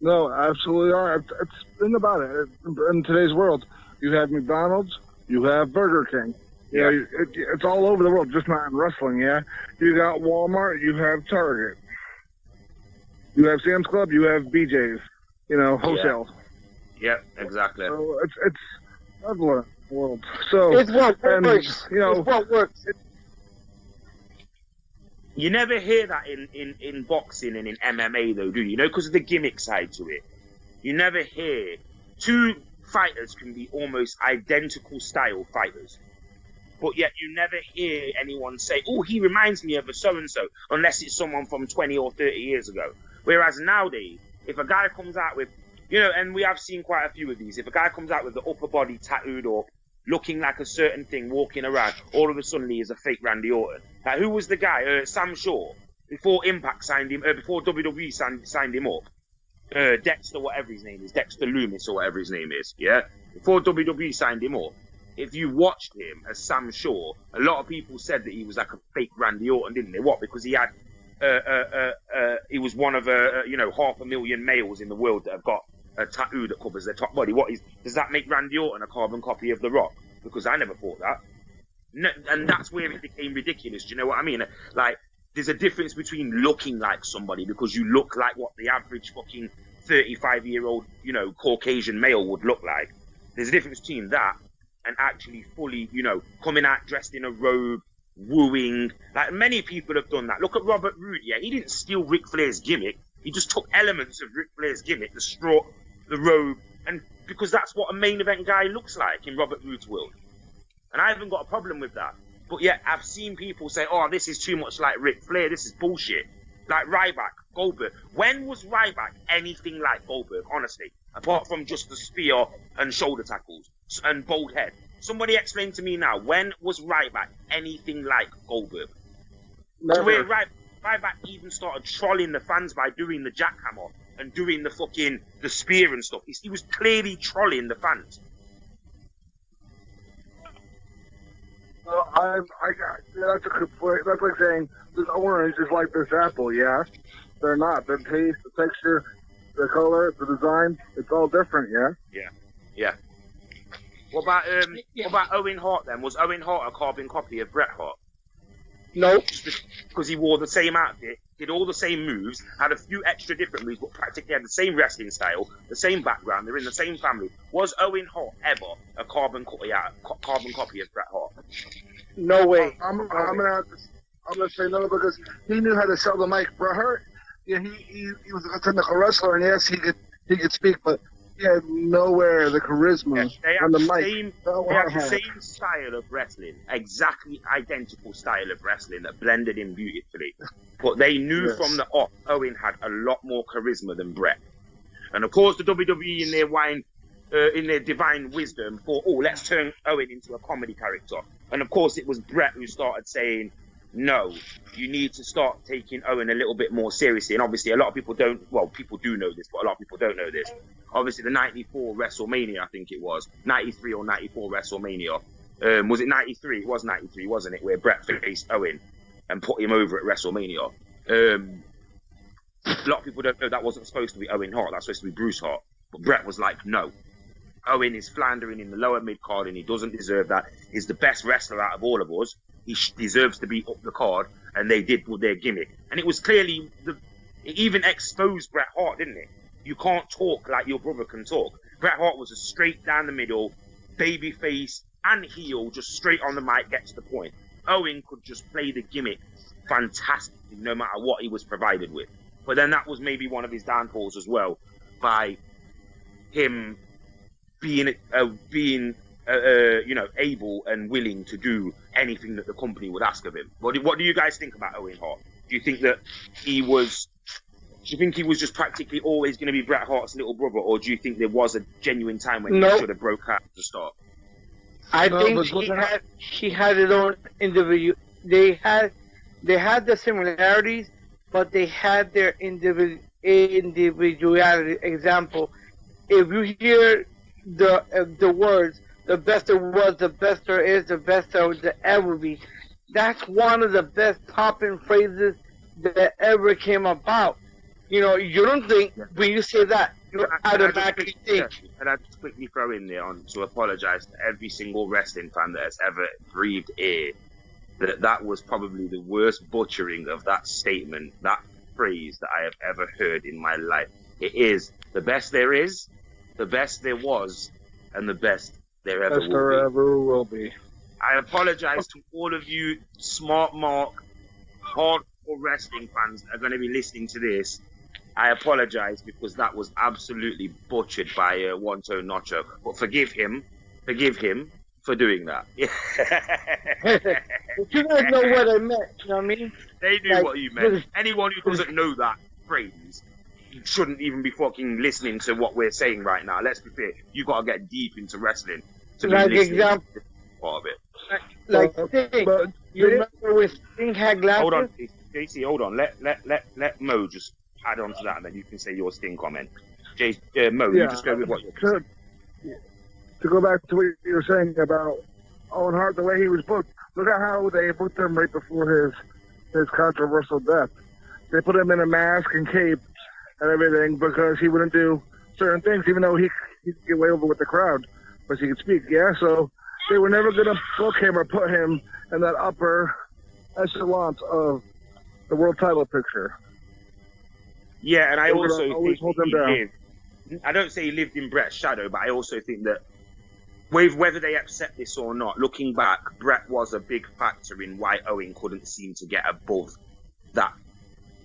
no, absolutely not. It's been about it. In today's world, you have McDonald's, you have Burger King. Yeah, it's all over the world, just not in wrestling, yeah? You got Walmart, you have Target. You have Sam's Club, you have BJ's, you know, wholesale. Yeah, exactly. So it's prevalent in the world. So, it's what works. You know, it's what works. You never hear that in boxing and in MMA, though, do you? You know, because of the gimmick side to it. You never hear two fighters can be almost identical style fighters. But yet you never hear anyone say, oh, he reminds me of a so-and-so, unless it's someone from 20 or 30 years ago. Whereas nowadays, if a guy comes out with, you know, and we have seen quite a few of these, if a guy comes out with the upper body tattooed up, looking like a certain thing, walking around, all of a sudden he is a fake Randy Orton. Like, who was the guy? Sam Shaw, before Impact signed him, before WWE signed him up. Dexter, whatever his name is, Dexter Loomis or whatever his name is, yeah? Before WWE signed him up, if you watched him as Sam Shaw, a lot of people said that he was like a fake Randy Orton, didn't they? What? Because he had, he was one of, 500,000 males in the world that have got a tattoo that covers their top body. Does that make Randy Orton a carbon copy of The Rock? Because I never thought that. No, and that's where it became ridiculous. Do you know what I mean? Like, there's a difference between looking like somebody because you look like what the average fucking 35-year-old, you know, Caucasian male would look like. There's a difference between that and actually fully, you know, coming out dressed in a robe, wooing. Like, many people have done that. Look at Robert Roode, yeah? He didn't steal Ric Flair's gimmick. He just took elements of Ric Flair's gimmick, the straw, the robe, and because that's what a main event guy looks like in Robert Roode's world. And I haven't got a problem with that. But yet, I've seen people say, oh, this is too much like Ric Flair, this is bullshit. Like Ryback, Goldberg. When was Ryback anything like Goldberg, honestly? Apart from just the spear and shoulder tackles and bald head. Somebody explain to me now, when was Ryback anything like Goldberg? Never. To where Ryback even started trolling the fans by doing the jackhammer and doing the spear and stuff. He was clearly trolling the fans. That's a good point. That's like saying this orange is like this apple. Yeah, they're not. The taste, the texture, the color, the design, it's all different. Yeah. Yeah. What about Owen Hart then? Was Owen Hart a carbon copy of Bret Hart? Nope. Because he wore the same outfit, did all the same moves, had a few extra different moves, but practically had the same wrestling style, the same background. They're in the same family. Was Owen Hart ever a carbon copy of Bret Hart? No way. I'm gonna say no because he knew how to sell the mic. Bret Hart, yeah, he was a technical wrestler, and yes, he could speak, but he had nowhere the charisma on the mic. They had the same style of wrestling, exactly identical style of wrestling that blended in beautifully. But they knew from the off, Owen had a lot more charisma than Bret. And of course, the WWE in their divine wisdom thought, let's turn Owen into a comedy character. And of course, it was Bret who started saying, no, you need to start taking Owen a little bit more seriously. And obviously, a lot of people people do know this, but a lot of people don't know this. Obviously, the 94 WrestleMania, I think it was, 93 or 94 WrestleMania. Was it 93? It was 93, wasn't it? Where Bret faced Owen and put him over at WrestleMania. A lot of people don't know that wasn't supposed to be Owen Hart. That's supposed to be Bruce Hart. But Bret was like, no. Owen is floundering in the lower mid-card and he doesn't deserve that. He's the best wrestler out of all of us. He deserves to be up the card. And they did with their gimmick. And it was clearly, it even exposed Bret Hart, didn't it? You can't talk like your brother can talk. Bret Hart was a straight down the middle, baby face and heel, just straight on the mic, get to the point. Owen could just play the gimmick fantastically, no matter what he was provided with. But then that was maybe one of his downfalls as well, by him being able and willing to do anything that the company would ask of him. What do you guys think about Owen Hart? Do you think that he was just practically always going to be Bret Hart's little brother, or do you think there was a genuine time when he should have broke out to start? I think he had his own individual. They had the similarities, but they had their individuality. Example, if you hear the words, the best there was, the best there is, the best there will ever be, that's one of the best popping phrases that ever came about. You know, you don't think when you say that, you automatically think. And I just quickly throw in there to apologize to every single wrestling fan that has ever breathed air. That was probably the worst butchering of that statement, that phrase that I have ever heard in my life. It is the best there is, the best there was, and the best there ever will be. I apologize to all of you smart mark, hardcore wrestling fans that are going to be listening to this. I apologize because that was absolutely butchered by Wonto Nacho. But forgive him for doing that. You guys know what I meant, you know what I mean? They knew what you meant. Anyone who doesn't know that phrase shouldn't even be fucking listening to what we're saying right now. Let's be fair. You got to get deep into wrestling to be listening to part of it. You remember when Sting had glasses? Hold on, JC, hold on. Let Mo just add on to that, and then you can say your Sting comment. Mo, you just go with what you're saying. To go back to what you were saying about Owen Hart, the way he was booked, look at how they booked him right before his controversial death. They put him in a mask and cape and everything because he wouldn't do certain things, even though he could get way over with the crowd, but he could speak, so they were never going to book him or put him in that upper echelon of the world title picture. Yeah, and I also think I don't say he lived in Bret's shadow, but I also think that whether they accept this or not, looking back, Bret was a big factor in why Owen couldn't seem to get above that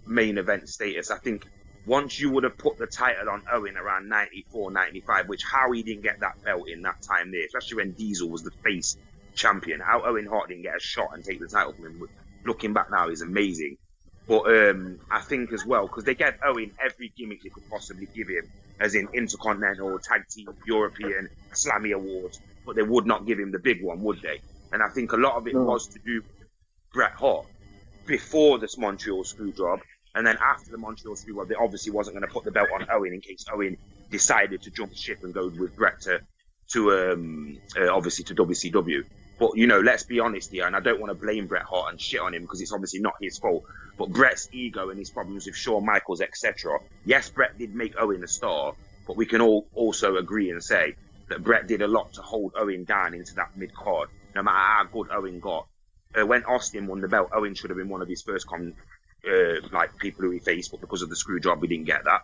main event status. I think once you would have put the title on Owen around 94, 95, which how he didn't get that belt in that time there, especially when Diesel was the face champion, how Owen Hart didn't get a shot and take the title from him, looking back now, is amazing. But I think as well, because they gave Owen every gimmick they could possibly give him, as in Intercontinental, Tag Team, European, Slammy Awards. but they would not give him the big one, would they? And I think a lot of it was to do with Bret Hart before this Montreal screw job, and then after the Montreal screw job, they obviously wasn't going to put the belt on Owen in case Owen decided to jump ship and go with Bret to obviously to WCW. But, you know, let's be honest here, and I don't want to blame Bret Hart and shit on him because it's obviously not his fault, but Bret's ego and his problems with Shawn Michaels, etc. Yes, Bret did make Owen a star, but we can all also agree and say that Bret did a lot to hold Owen down into that mid-card, no matter how good Owen got. When Austin won the belt, Owen should have been one of his first people who he faced, but because of the screw job, we didn't get that.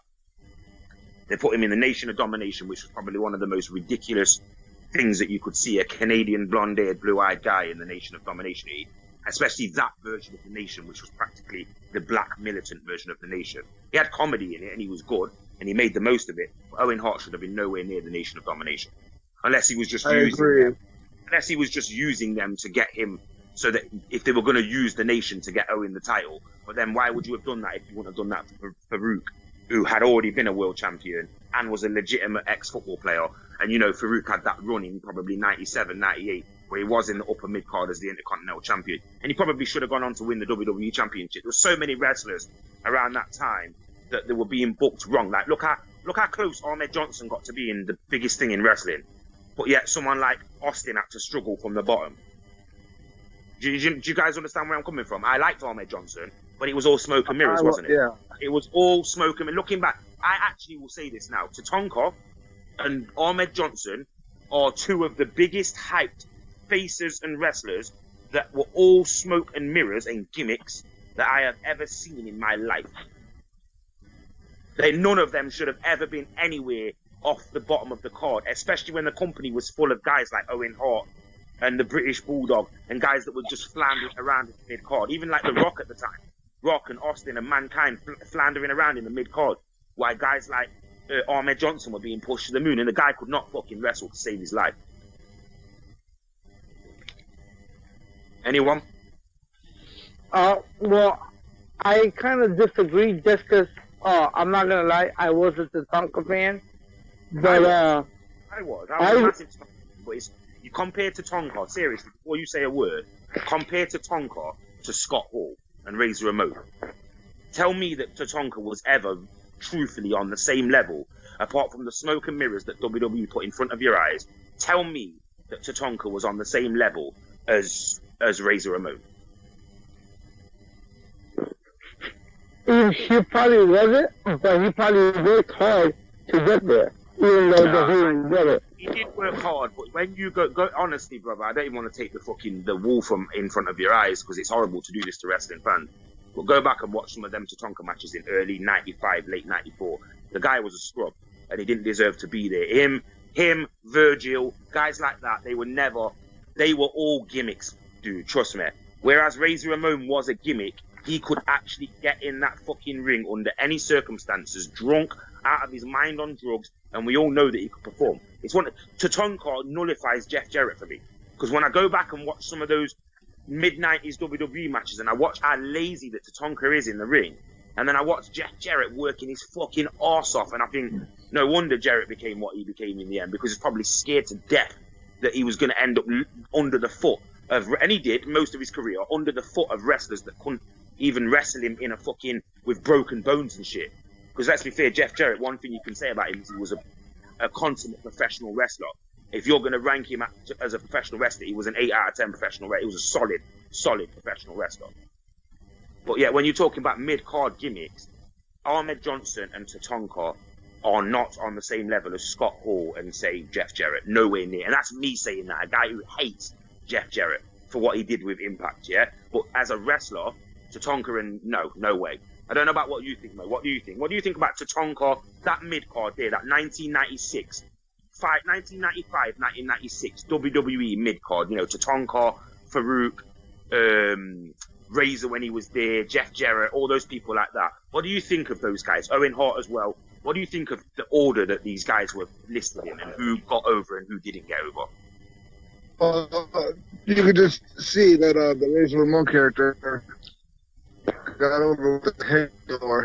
They put him in the Nation of Domination, which was probably one of the most ridiculous things that you could see, a Canadian blonde-haired, blue-eyed guy in the Nation of Domination, especially that version of the Nation, which was practically the black militant version of the Nation. He had comedy in it, and he was good, and he made the most of it, but Owen Hart should have been nowhere near the Nation of Domination. Unless he was just using them to get him, so that if they were going to use the Nation to get Owen the title, but then why would you have done that if you wouldn't have done that for Farouk, who had already been a world champion and was a legitimate ex-football player? And, you know, Farouk had that run in probably 97, 98, where he was in the upper mid-card as the Intercontinental Champion. And he probably should have gone on to win the WWE Championship. There were so many wrestlers around that time that they were being booked wrong. Like, look how close Ahmed Johnson got to being the biggest thing in wrestling. But yet someone like Austin had to struggle from the bottom. Do you guys understand where I'm coming from? I liked Ahmed Johnson, but it was all smoke and mirrors, wasn't it? Yeah. It was all smoke and mirrors. Looking back, I actually will say this now. Tatanka and Ahmed Johnson are two of the biggest hyped faces and wrestlers that were all smoke and mirrors and gimmicks that I have ever seen in my life. None of them should have ever been anywhere off the bottom of the card, especially when the company was full of guys like Owen Hart and the British Bulldog and guys that were just floundering around in the mid-card. Even like The Rock at the time. Rock and Austin and Mankind floundering around in the mid-card. While guys like Ahmed Johnson were being pushed to the moon, and the guy could not fucking wrestle to save his life. Anyone? Well, I kind of disagree just because, I'm not going to lie, I wasn't a Tonka fan. But, I was a massive Tonka fan, but you compare to Tonka, seriously, before you say a word, compare to Tonka to Scott Hall and Razor Ramon. Tell me that Tatanka was ever truthfully on the same level, apart from the smoke and mirrors that WWE put in front of your eyes. Tell me that Tatanka was on the same level as Razor Ramon. He probably wasn't, but he probably worked hard to get there, even though he didn't get it. He did work hard, but when you go honestly, brother, I don't even want to take the wool from in front of your eyes because it's horrible to do this to wrestling fans. But go back and watch some of them Tatanka matches in early 95, late 94. The guy was a scrub, and he didn't deserve to be there. Him, Virgil, guys like that, they were all gimmicks, dude, trust me. Whereas Razor Ramon was a gimmick, he could actually get in that fucking ring under any circumstances, drunk, out of his mind on drugs, and we all know that he could perform. Tatanka nullifies Jeff Jarrett for me. Because when I go back and watch some of those mid-90s WWE matches and I watch how lazy that Tatanka is in the ring, and then I watch Jeff Jarrett working his fucking arse off, and I think, no wonder Jarrett became what he became in the end, because he's probably scared to death that he was going to end up under the foot of, and he did most of his career, under the foot of wrestlers that couldn't even wrestle him in a fucking, with broken bones and shit. Because let's be fair, Jeff Jarrett, one thing you can say about him is he was a consummate professional wrestler. If you're going to rank him as a professional wrestler, he was an 8 out of 10 professional wrestler. He was a solid professional wrestler. But yeah, when you're talking about mid-card gimmicks, Ahmed Johnson and Tatanka are not on the same level as Scott Hall and, say, Jeff Jarrett. Nowhere near. And that's me saying that, a guy who hates Jeff Jarrett for what he did with Impact, yeah? But as a wrestler, Tatanka and no way. I don't know about what you think, mate. What do you think? What do you think about Tatanka, that mid-card there, that 1995, 1996 WWE mid-card, you know, Tatanka, Farouk, Razor when he was there, Jeff Jarrett, all those people like that. What do you think of those guys? Owen Hart as well. What do you think of the order that these guys were listed in and who got over and who didn't get over? You could just see that the Razor Ramon character got over with the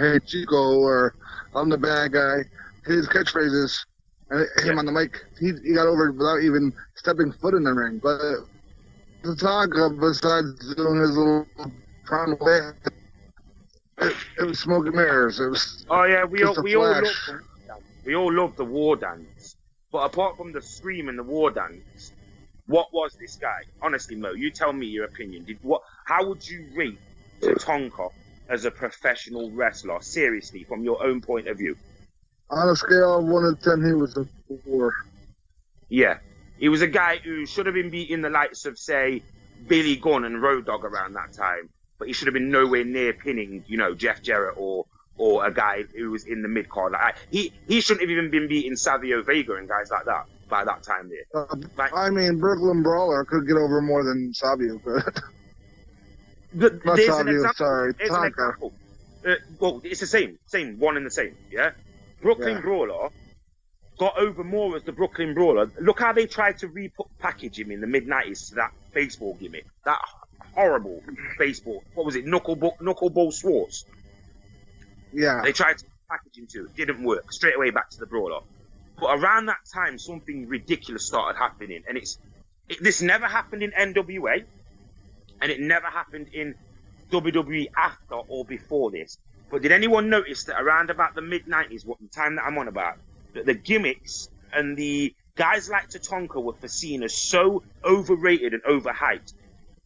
hey Chico, or I'm the bad guy. His catchphrases and him on the mic, he got over without even stepping foot in the ring. But Tatanka, besides doing his little crown way, it was smoke and mirrors. It was we all love the war dance, but apart from the scream and the war dance, what was this guy? Honestly, Mo, you tell me your opinion. How would you rate Tatanka as a professional wrestler? Seriously, from your own point of view. On a scale of 1 to 10, he was a 4. Yeah, he was a guy who should have been beating the likes of, say, Billy Gunn and Road Dogg around that time, but he should have been nowhere near pinning, Jeff Jarrett or a guy who was in the mid card. He shouldn't have even been beating Savio Vega and guys like that by that time there. Brooklyn Brawler could get over more than Savio could. There's an example. Well, it's the same, one and the same, yeah? Brooklyn Brawler got over more as the Brooklyn Brawler. Look how they tried to package him in the mid-90s to that baseball gimmick. That horrible baseball. What was it? Knuckleball Swartz. Yeah. They tried to package him to it. Didn't work. Straight away back to the Brawler. But around that time, something ridiculous started happening. And this never happened in NWA. And it never happened in WWE after or before this. But did anyone notice that around about the mid-90s, what the time that I'm on about, that the gimmicks and the guys like Tatanka were seen as so overrated and overhyped?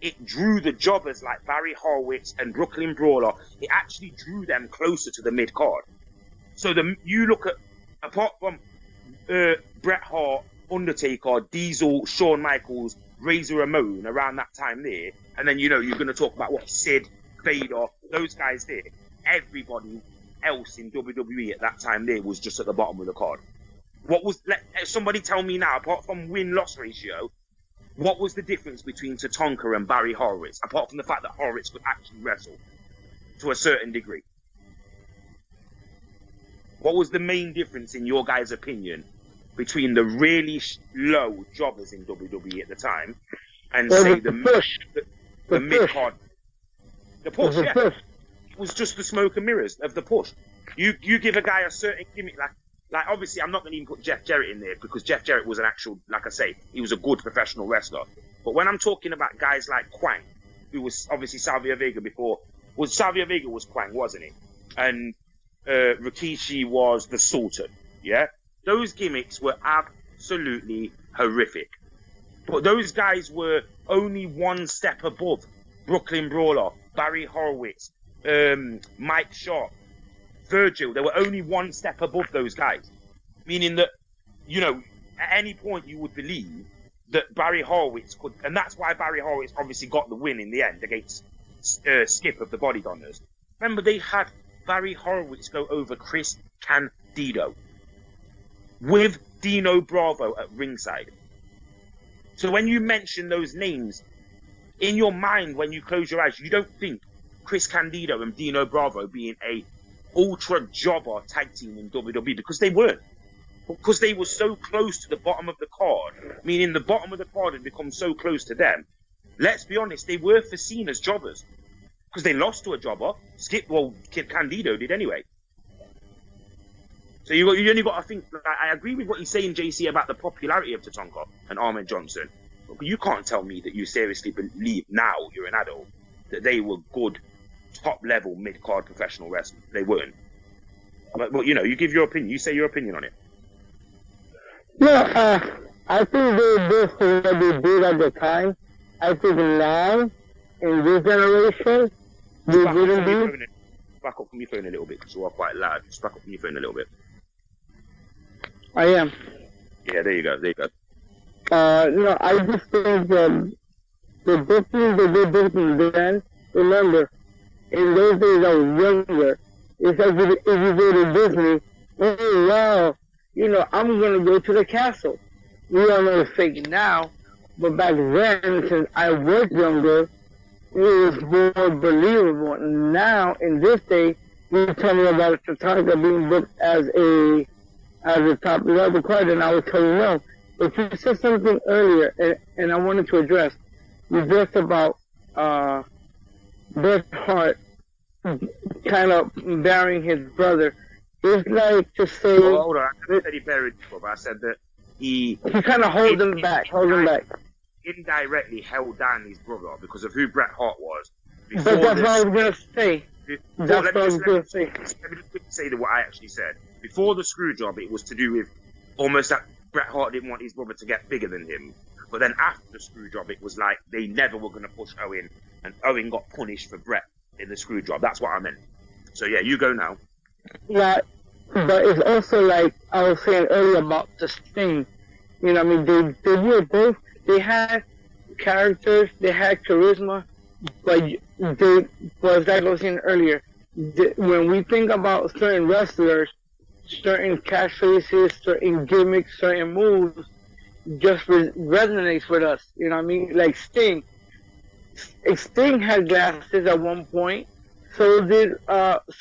It drew the jobbers like Barry Horowitz and Brooklyn Brawler. It actually drew them closer to the mid-card. So you look at, apart from Bret Hart, Undertaker, Diesel, Shawn Michaels, Razor Ramon around that time there, and then, you're going to talk about Sid, Vader, those guys there. Everybody else in WWE at that time there was just at the bottom of the card. Somebody tell me now, apart from win-loss ratio, what was the difference between Tatanka and Barry Horowitz, apart from the fact that Horowitz could actually wrestle to a certain degree? What was the main difference, in your guys' opinion, between the really low jobbers in WWE at the time and, say, the mid-card? The push, yeah. It was just the smoke and mirrors of the push. You give a guy a certain gimmick, like obviously I'm not going to even put Jeff Jarrett in there, because Jeff Jarrett was an actual, like I say, he was a good professional wrestler. But when I'm talking about guys like Kwang, who was obviously Savio Vega before, Savio Vega was Kwang, wasn't he? And Rikishi was the Sultan, yeah? Those gimmicks were absolutely horrific. But those guys were only one step above Brooklyn Brawler, Barry Horowitz, Mike Sharp, Virgil. They were only one step above those guys. Meaning that, at any point you would believe that Barry Horowitz could, and that's why Barry Horowitz obviously got the win in the end against Skip of the Bodydonners. Remember, they had Barry Horowitz go over Chris Candido with Dino Bravo at ringside. So when you mention those names, in your mind, when you close your eyes, you don't think Chris Candido and Dino Bravo being a ultra jobber tag team in WWE, because they weren't. Because they were so close to the bottom of the card, meaning the bottom of the card had become so close to them. Let's be honest, they were seen as jobbers. Because they lost to a jobber. Candido did anyway. So you only got to think, I agree with what you're saying, JC, about the popularity of Tatanka and Ahmed Johnson. But you can't tell me that you seriously believe, now you're an adult, that they were good, top-level, mid-card professional wrestlers. They weren't. But you give your opinion. You say your opinion on it. Yeah, I think they did what they did at the time. I think now, in this generation, they didn't do. Back up from your phone a little bit, because you are quite loud. Just back up from your phone a little bit. I am. Yeah, there you go. I just think that the difference that they did then, remember, in those days I was younger. It's like if you go to Disney, oh wow, I'm going to go to the castle. We all know it's fake now, but back then, since I was younger, it was more believable. Now, in this day, you tell me about Tatanka being booked as a top level card, and I would tell you no. But you said something earlier, and I wanted to address. You just about Bret Hart kind of burying his brother. It's like to say... Hold on, I said he buried him, but I said that he kind of holds him back. indirectly held down his brother because of who Bret Hart was. But that's what I was gonna say. Let me just say what I actually said. Before the screw job, it was to do with almost that Bret Hart didn't want his brother to get bigger than him. But then after the screw job, it was like they never were going to push Owen, and Owen got punished for Bret in the screw job. That's what I meant. So yeah, you go now. Yeah, but it's also like I was saying earlier about the Sting. You know, what I mean, they were both. They had characters, they had charisma, but as I was saying earlier, when we think about certain wrestlers, certain catchphrases, certain gimmicks, certain moves, just resonates with us. You know what I mean? Like Sting. Sting had glasses at one point. So did Bret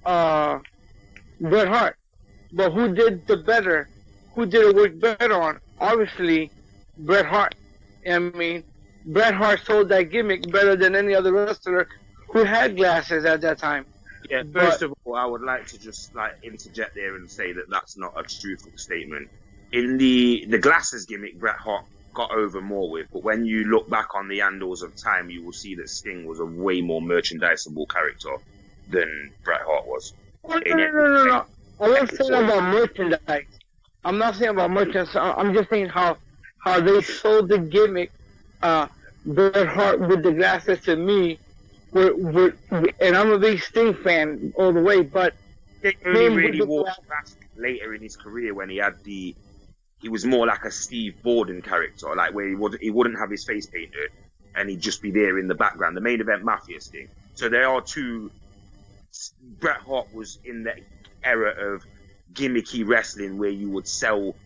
Hart. But who did the better? Who did it work better on? Obviously, Bret Hart. I mean, Bret Hart sold that gimmick better than any other wrestler who had glasses at that time. Yeah, first of all, I would like to just interject there and say that that's not a truthful statement. In the glasses gimmick, Bret Hart got over more with, but when you look back on the annals of time, you will see that Sting was a way more merchandisable character than Bret Hart was. No. I wasn't saying about merchandise. I'm not saying about merchandise. I'm just saying how they sold the gimmick. Bret Hart with the glasses to me, and I'm a big Sting fan all the way, but Sting only really wore glasses later in his career when he had he was more like a Steve Borden character, like where he wouldn't have his face painted and he'd just be there in the background. The Main Event Mafia Sting. So there are two. Bret Hart was in the era of gimmicky wrestling where you would sell,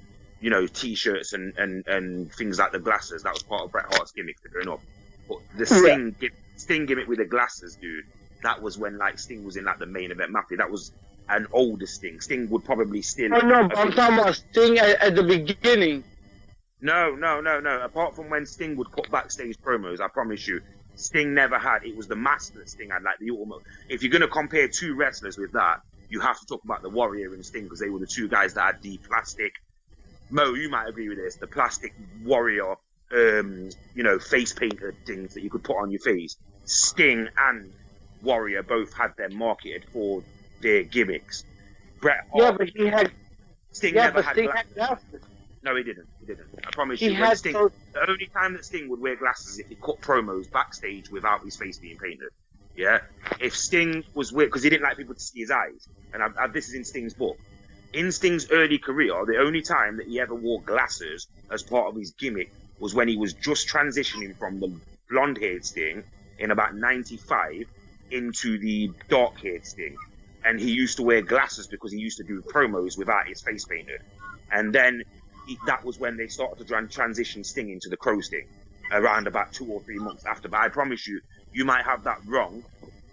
T-shirts and things like the glasses. That was part of Bret Hart's gimmick growing up. But the Sting gimmick with the glasses, dude, that was when Sting was in the Main Event Mafia. That was an older Sting. Sting would probably still. Oh no, but I'm talking about Sting at the beginning. No. Apart from when Sting would cut backstage promos, I promise you, Sting never had. It was the mask that Sting had, the ultimate. If you're gonna compare two wrestlers with that, you have to talk about the Warrior and Sting because they were the two guys that had the plastic. Mo, you might agree with this. The plastic Warrior, face painted things that you could put on your face. Sting and Warrior both had them marketed for their gimmicks. Bret Hart, yeah, but he had. Sting yeah, never but had Sting glasses. had glasses. No, he didn't. I promise He you. had Sting, those... The only time that Sting would wear glasses is if he cut promos backstage without his face being painted. Yeah? If Sting was weird, because he didn't like people to see his eyes. And this is in Sting's book. In Sting's early career, the only time that he ever wore glasses as part of his gimmick was when he was just transitioning from the blonde-haired Sting in about 95 into the dark-haired Sting. And he used to wear glasses because he used to do promos without his face painted. And then that was when they started to transition Sting into the Crow Sting around about 2 or 3 months after. But I promise you, you might have that wrong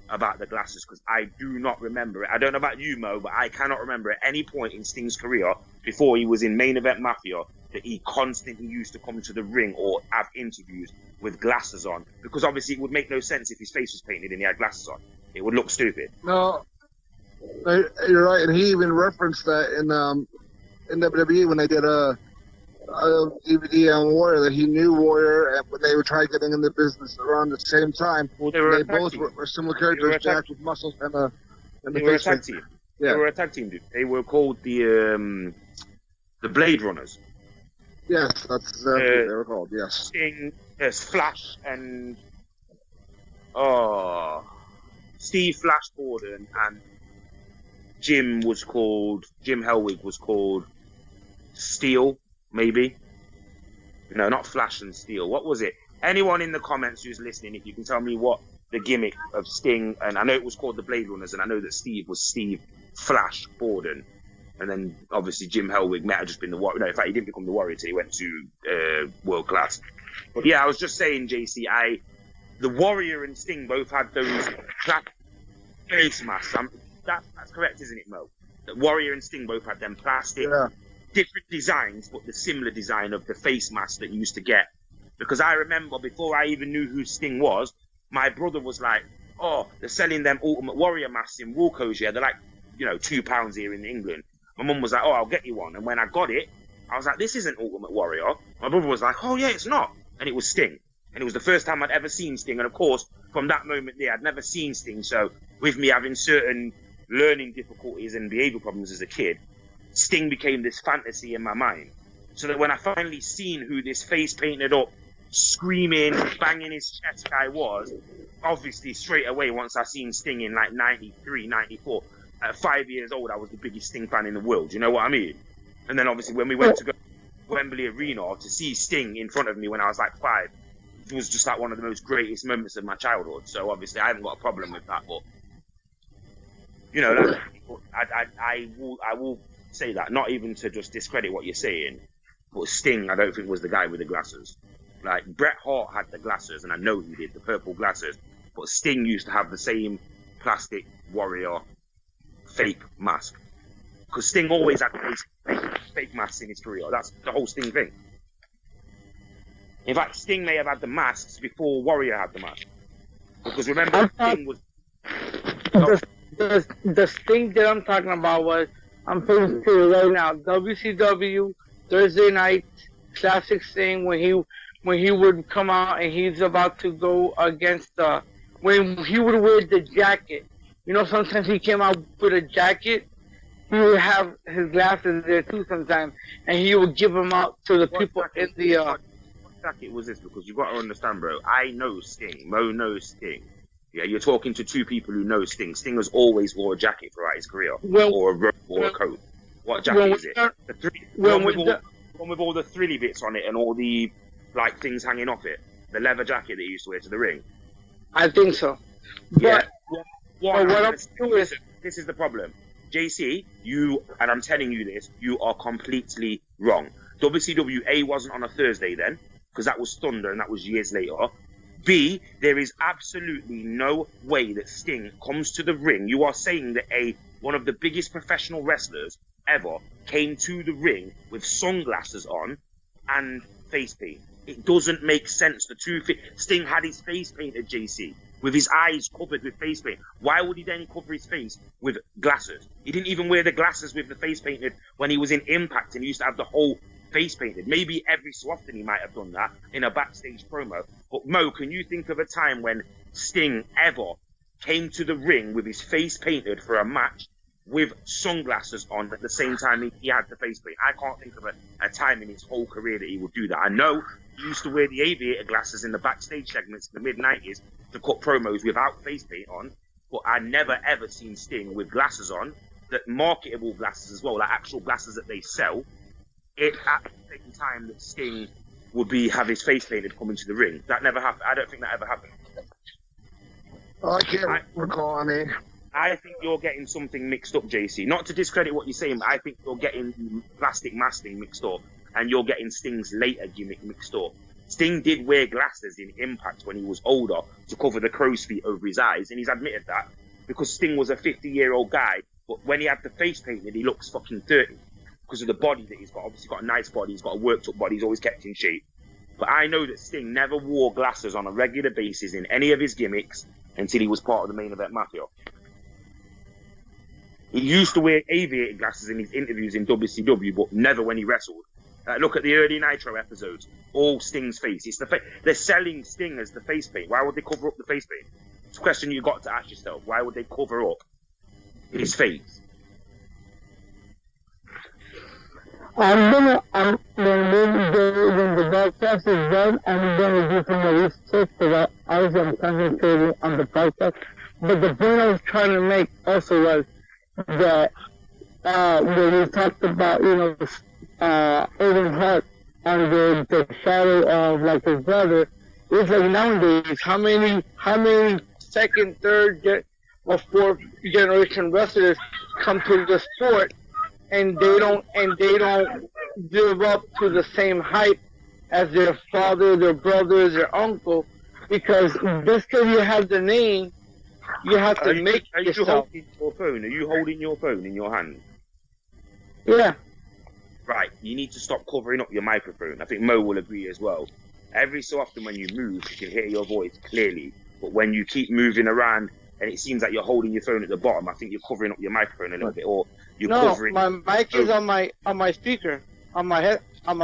about the glasses because I do not remember it. I don't know about you, Mo, but I cannot remember at any point in Sting's career before he was in Main Event Mafia that he constantly used to come to the ring or have interviews with glasses on, because obviously it would make no sense if his face was painted and he had glasses on. It would look stupid. No, you're right, and he even referenced that in WWE when they did a DVD on Warrior, that he knew Warrior, and when they were trying getting in the business around the same time. Well, they both were similar characters, Jack with muscles and the were a tag team. Yeah. They were a tag team, dude. They were called the Blade Runners. Yes, that's exactly what they were called. Yes. Sting, there's Flash and Steve Flash Gordon, and Jim Hellwig was called Steel, maybe. No, not Flash and Steel. What was it? Anyone in the comments who's listening, if you can tell me what the gimmick of Sting, and I know it was called the Blade Runners, and I know that Steve was Steve Flash Gordon, and then obviously Jim Hellwig might have just been the Warrior. No, in fact, he didn't become the Warrior till he went to World Class. But yeah, I was just saying, JC, the Warrior and Sting both had those face masks. That's correct, isn't it, Mo? The Warrior and Sting both had them plastic, different designs, but the similar design of the face mask that you used to get. Because I remember before I even knew who Sting was, my brother was like, "Oh, they're selling them Ultimate Warrior masks in Woolco's. Yeah, they're like, £2 here in England." My mum was like, "Oh, I'll get you one." And when I got it, I was like, this isn't Ultimate Warrior. My brother was like, oh yeah, it's not. And it was Sting. And it was the first time I'd ever seen Sting. And of course, from that moment there, I'd never seen Sting. So with me having certain learning difficulties and behavior problems as a kid, Sting became this fantasy in my mind. So that when I finally seen who this face painted up, screaming, banging his chest guy was, obviously straight away once I seen Sting in like 93, 94, at 5 years old, I was the biggest Sting fan in the world. You know what I mean? And then obviously when we went to go to Wembley Arena to see Sting in front of me when I was like 5, it was just like one of the most greatest moments of my childhood. So obviously I haven't got a problem with that, but you know, like, I will say that, not even to just discredit what you're saying, but Sting I don't think was the guy with the glasses. Like Bret Hart had the glasses, and I know he did, the purple glasses, but Sting used to have the same plastic warrior fake mask. Because Sting always had fake masks in his career. That's the whole Sting thing. In fact, Sting may have had the masks before Warrior had the mask. Because remember, Sting was... The Sting that I'm talking about was, I'm putting to it right now, WCW, Thursday night, classic Sting, when he would come out and he's about to go against when he would wear the jacket. You know, sometimes he came out with a jacket. He would have his glasses there too sometimes, and he would give them out to the people in the... What jacket was this? Because you've got to understand, bro, I know Sting. Mo knows Sting. Yeah, you're talking to two people who know Sting. Sting has always wore a jacket throughout his career, or a robe, or a coat. What jacket is it? The one with all the thrilly bits on it and all the like things hanging off it. The leather jacket that he used to wear to the ring. I think so. Yeah. This is the problem. JC, you, and I'm telling you this, you are completely wrong. WCW wasn't on a Thursday then, because that was Thunder and that was years later. B, there is absolutely no way that Sting comes to the ring. You are saying that one of the biggest professional wrestlers ever came to the ring with sunglasses on and face paint. It doesn't make sense. Sting had his face painted, JC, with his eyes covered with face paint. Why would he then cover his face with glasses? He didn't even wear the glasses with the face painted when he was in Impact, and he used to have the whole face painted. Maybe every so often he might have done that in a backstage promo. But Mo, can you think of a time when Sting ever came to the ring with his face painted for a match with sunglasses on at the same time he had the face paint? I can't think of a time in his whole career that he would do that. I know he used to wear the aviator glasses in the backstage segments in the mid-90s to cut promos without face paint on, but I never ever seen Sting with glasses on, that marketable glasses as well, like actual glasses that they sell, at the same time that Sting would have his face painted coming to the ring. That never happened. I don't think that ever happened. I can't recall, I mean. I think you're getting something mixed up, JC. Not to discredit what you're saying, but I think you're getting plastic masking mixed up, and you're getting Sting's later gimmick mixed up. Sting did wear glasses in Impact when he was older to cover the crow's feet over his eyes, and he's admitted that, because Sting was a 50-year-old guy, but when he had the face painted, he looks fucking 30 because of the body that he's got. Obviously, he's got a nice body, he's got a worked up body, he's always kept in shape. But I know that Sting never wore glasses on a regular basis in any of his gimmicks until he was part of the Main Event Mafia. He used to wear aviator glasses in his interviews in WCW, but never when he wrestled. Look at the early Nitro episodes. All Sting's face. It's they're selling Sting as the face paint. Why would they cover up the face paint? It's a question you've got to ask yourself. Why would they cover up his face? When the broadcast is done, I'm going to do some research because I was concentrating on the podcast. But the point I was trying to make also was that when we talked about, Owen Hart and the shadow of like his brother, it's like nowadays how many second, third, or fourth generation wrestlers come to the sport and they don't live up to the same hype as their father, their brother, their uncle, because just because you have the name, you have to make it yourself. Are you holding your phone in your hand? Yeah. Right, you need to stop covering up your microphone. I think Mo will agree as well. Every so often when you move, you can hear your voice clearly. But when you keep moving around and it seems like you're holding your phone at the bottom, I think you're covering up your microphone a little bit, or you're covering... No, my mic is on my speaker. on my head, on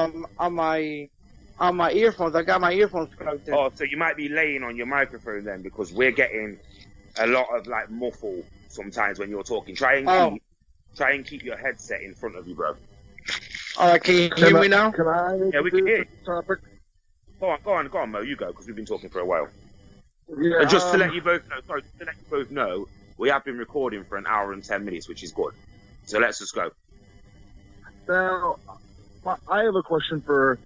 my earphones. I got my earphones plugged in. Oh, so you might be laying on your microphone then, because we're getting a lot of like muffle sometimes when you're talking. Try and keep your headset in front of you, bro. All right, can you hear me now? Can I? Yeah, we can hear. Topic. Go on, Mo. You go, because we've been talking for a while. Yeah, And just to let you both know, we have been recording for an hour and 10 minutes, which is good. So let's just go. Now, I have a question for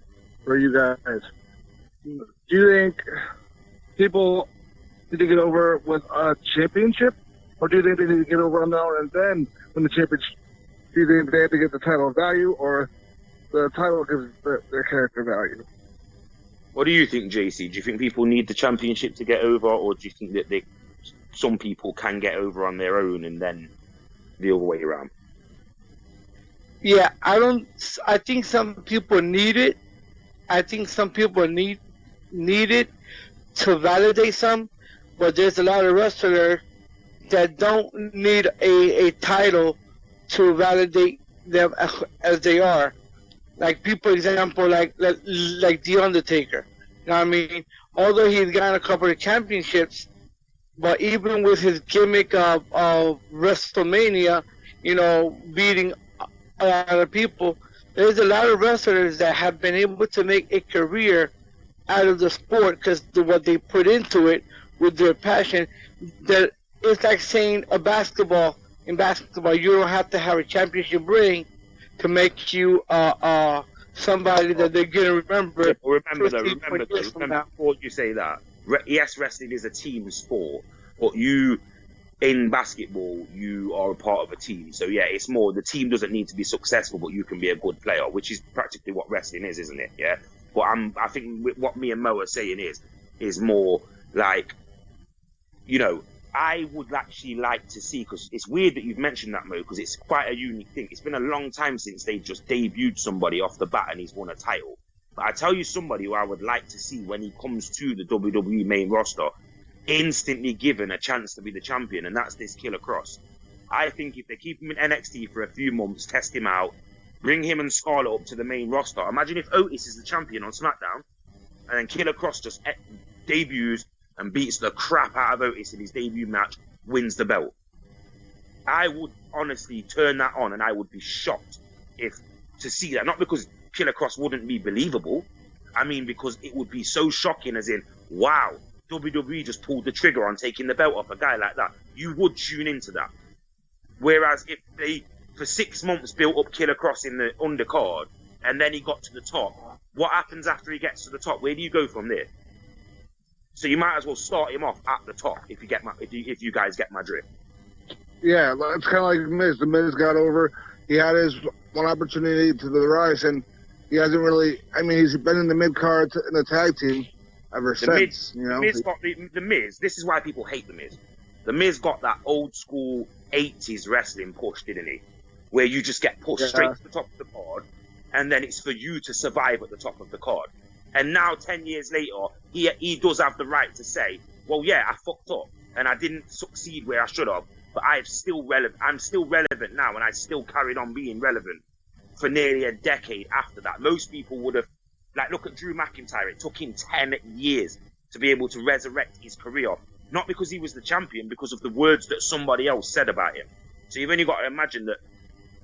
you guys. Do you think people need to get over with a championship, or do you think they need to get over on their own and then win the championship? Do you think they have to get the title value, or the title gives their character value? What do you think, JC? Do you think people need the championship to get over, or do you think that some people can get over on their own and then the other way around? Yeah, I think some people need it. I think some people need it to validate some, but there's a lot of wrestlers that don't need a title to validate them as they are. Like people, example, like The Undertaker. You know what I mean? Although he's gotten a couple of championships, but even with his gimmick of WrestleMania, you know, beating a lot of people, there's a lot of wrestlers that have been able to make a career out of the sport because of what they put into it with their passion. That it's like saying in basketball, you don't have to have a championship ring to make you somebody that they're gonna remember. Remember before you say that. Yes, wrestling is a team sport, but in basketball, you are a part of a team. So yeah, it's more, the team doesn't need to be successful, but you can be a good player, which is practically what wrestling is, isn't it? Yeah. But I think what me and Mo are saying is more like, you know, I would actually like to see, because it's weird that you've mentioned that, Mo, because it's quite a unique thing. It's been a long time since they just debuted somebody off the bat and he's won a title. But I tell you somebody who I would like to see when he comes to the WWE main roster, instantly given a chance to be the champion, and that's this Killer Kross. I think if they keep him in NXT for a few months, test him out, bring him and Scarlett up to the main roster. Imagine if Otis is the champion on SmackDown, and then Killer Kross just debuts and beats the crap out of Otis in his debut match, wins the belt. I would honestly turn that on, and I would be shocked to see that. Not because Killer Kross wouldn't be believable, I mean because it would be so shocking, as in, wow, WWE just pulled the trigger on taking the belt off a guy like that. You would tune into that. Whereas if they, for 6 months, built up Killer Kross in the undercard, and then he got to the top, what happens after he gets to the top? Where do you go from there? So you might as well start him off at the top, if you guys get my drift. Yeah, it's kind of like Miz. The Miz got over. He had his one opportunity to the rise, and he hasn't really. I mean, he's been in the mid card in the tag team ever since. The Miz. This is why people hate the Miz. The Miz got that old school 80s wrestling push, didn't he? Where you just get pushed straight to the top of the card, and then it's for you to survive at the top of the card. And now, 10 years later, he does have the right to say, well, yeah, I fucked up, and I didn't succeed where I should have, but I'm still relevant now, and I still carried on being relevant for nearly a decade after that. Most people would have, like, look at Drew McIntyre. It took him 10 years to be able to resurrect his career. Not because he was the champion, because of the words that somebody else said about him. So you've only got to imagine that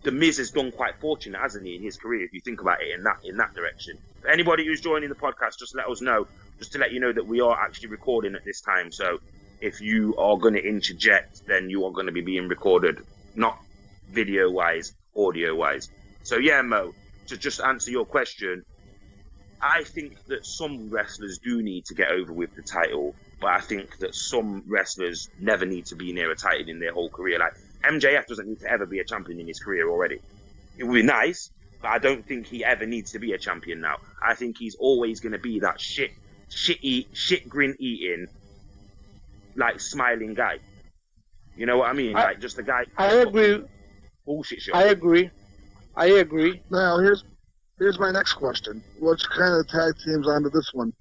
the Miz has done quite fortunate, hasn't he, in his career, if you think about it in that direction. For anybody who's joining the podcast, just let us know, just to let you know that we are actually recording at this time. So if you are going to interject, then you are going to be being recorded, not video-wise, audio-wise. So yeah, Mo, to just answer your question, I think that some wrestlers do need to get over with the title, but I think that some wrestlers never need to be near a title in their whole career. Like, MJF doesn't need to ever be a champion in his career already. It would be nice, but I don't think he ever needs to be a champion now. I think he's always going to be that shit grin eating, like, smiling guy. You know what I mean? Like, just a guy. I agree. Bullshit show. I agree. Now, here's my next question. Let's kind of tag teams onto this one.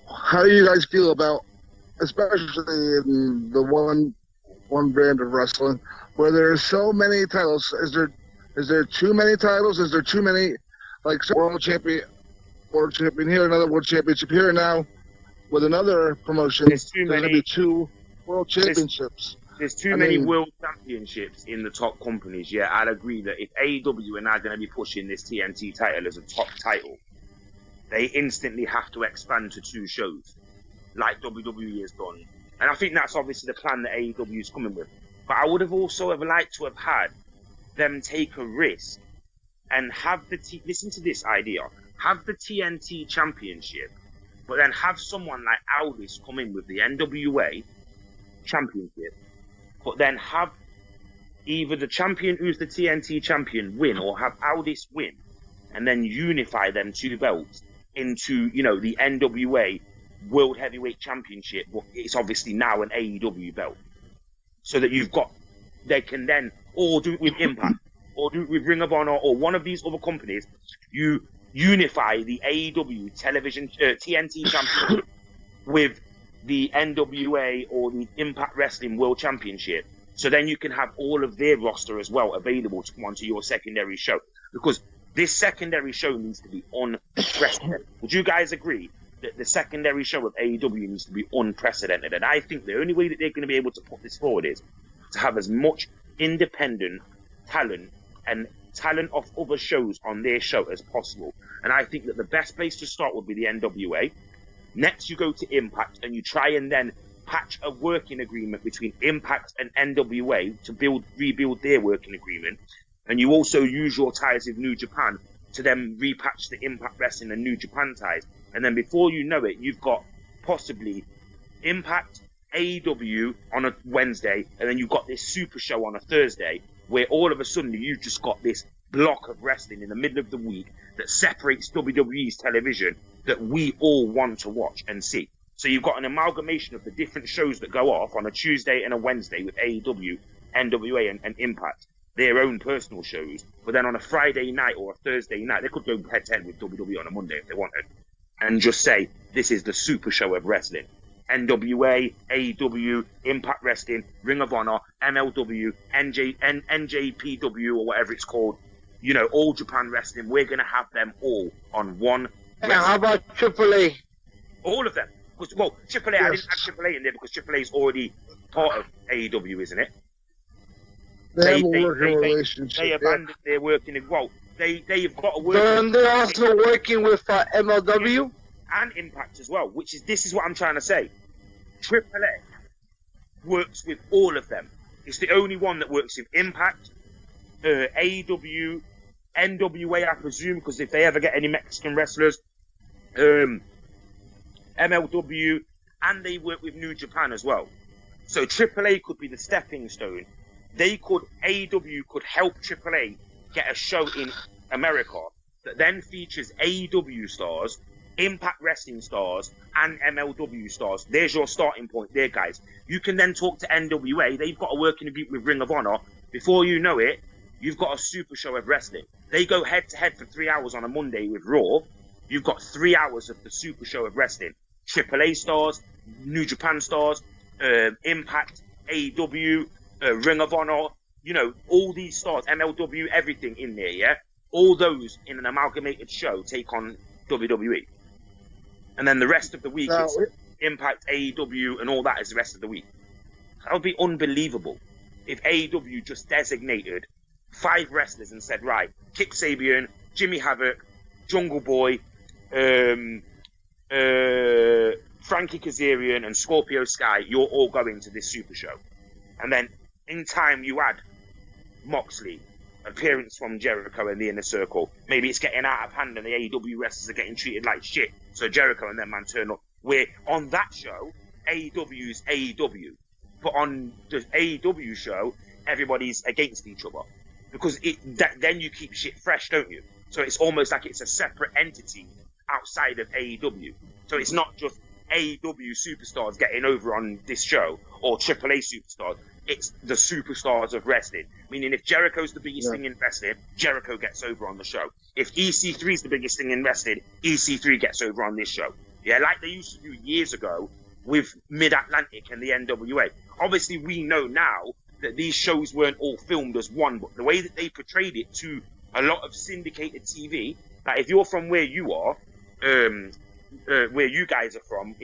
How do you guys feel about, especially in the one brand of wrestling, where there's so many titles? Is there Is there too many titles? Is there too many, like world champion here, another world championship here now, with another promotion? There's going to be 2 world championships. There's too many world championships in the top companies. Yeah, I'd agree that if AEW are now going to be pushing this TNT title as a top title, they instantly have to expand to 2 shows, like WWE has done. And I think that's obviously the plan that AEW is coming with. But I would have also liked to have had them take a risk and have listen to this idea, have the TNT championship, but then have someone like Aldis come in with the NWA championship, but then have either the champion who's the TNT champion win, or have Aldis win, and then unify them 2 belts into, the NWA World Heavyweight Championship, but it's obviously now an AEW belt. So that they can then all do it with Impact, or do it with Ring of Honor, or one of these other companies. You unify the AEW television TNT championship with the NWA or the Impact Wrestling World Championship. So then you can have all of their roster as well available to come onto your secondary show. Because this secondary show needs to be unprecedented. Would you guys agree that the secondary show of AEW needs to be unprecedented? And I think the only way that they're going to be able to put this forward is to have as much independent talent and talent of other shows on their show as possible. And I think that the best place to start would be the NWA. Next, you go to Impact and you try and then patch a working agreement between Impact and NWA to rebuild their working agreement. And you also use your ties with New Japan to then repatch the Impact Wrestling and New Japan ties. And then before you know it, you've got possibly Impact, AEW on a Wednesday, and then you've got this super show on a Thursday, where all of a sudden you've just got this block of wrestling in the middle of the week that separates WWE's television that we all want to watch and see. So you've got an amalgamation of the different shows that go off on a Tuesday and a Wednesday with AEW, NWA, and Impact, their own personal shows. But then on a Friday night or a Thursday night, they could go head-to-head with WWE on a Monday if they wanted, and just say, this is the super show of wrestling. NWA, AEW, Impact Wrestling, Ring of Honor, MLW, NJPW, or whatever it's called, All Japan Wrestling. We're going to have them all on one. And how about AAA? All of them. Well, AAA, yes. I didn't have AAA in there because AAA is already part of AEW, isn't it? They relationship. They abandoned their working. Well, they've got a working. And they're also working with MLW and Impact as well. This is what I'm trying to say. AAA works with all of them. It's the only one that works with Impact, AEW, NWA, I presume, because if they ever get any Mexican wrestlers, MLW, and they work with New Japan as well. So AAA could be the stepping stone. AEW could help AAA get a show in America that then features AEW stars, Impact Wrestling stars, and MLW stars. There's your starting point there, guys. You can then talk to NWA. They've got a working agreement with Ring of Honor. Before you know it, you've got a super show of wrestling. They go head-to-head for 3 hours on a Monday with Raw. You've got 3 hours of the super show of wrestling. AAA stars, New Japan stars, Impact, AEW, Ring of Honor, all these stars, MLW, everything in there, yeah? All those in an amalgamated show take on WWE. And then the rest of the week, it's Impact, AEW, and all that is the rest of the week. That would be unbelievable if AEW just designated 5 wrestlers and said, right, Kip Sabian, Jimmy Havoc, Jungle Boy, Frankie Kazarian, and Scorpio Sky, you're all going to this super show. And then in time you add Moxley, appearance from Jericho and the Inner Circle. Maybe it's getting out of hand and the AEW wrestlers are getting treated like shit. So Jericho and their man turn up. Where on that show, AEW's AEW. But on the AEW show, everybody's against each other. Because then you keep shit fresh, don't you? So it's almost like it's a separate entity outside of AEW. So it's not just AEW superstars getting over on this show or AAA superstars. It's the superstars of wrestling. Meaning if Jericho's the biggest thing in wrestling, Jericho gets over on the show. If EC3 is the biggest thing in wrestling, EC3 gets over on this show. Yeah, like they used to do years ago with Mid-Atlantic and the NWA. Obviously, we know now that these shows weren't all filmed as one, but the way that they portrayed it to a lot of syndicated TV, like if you're from where you are, where you guys are from,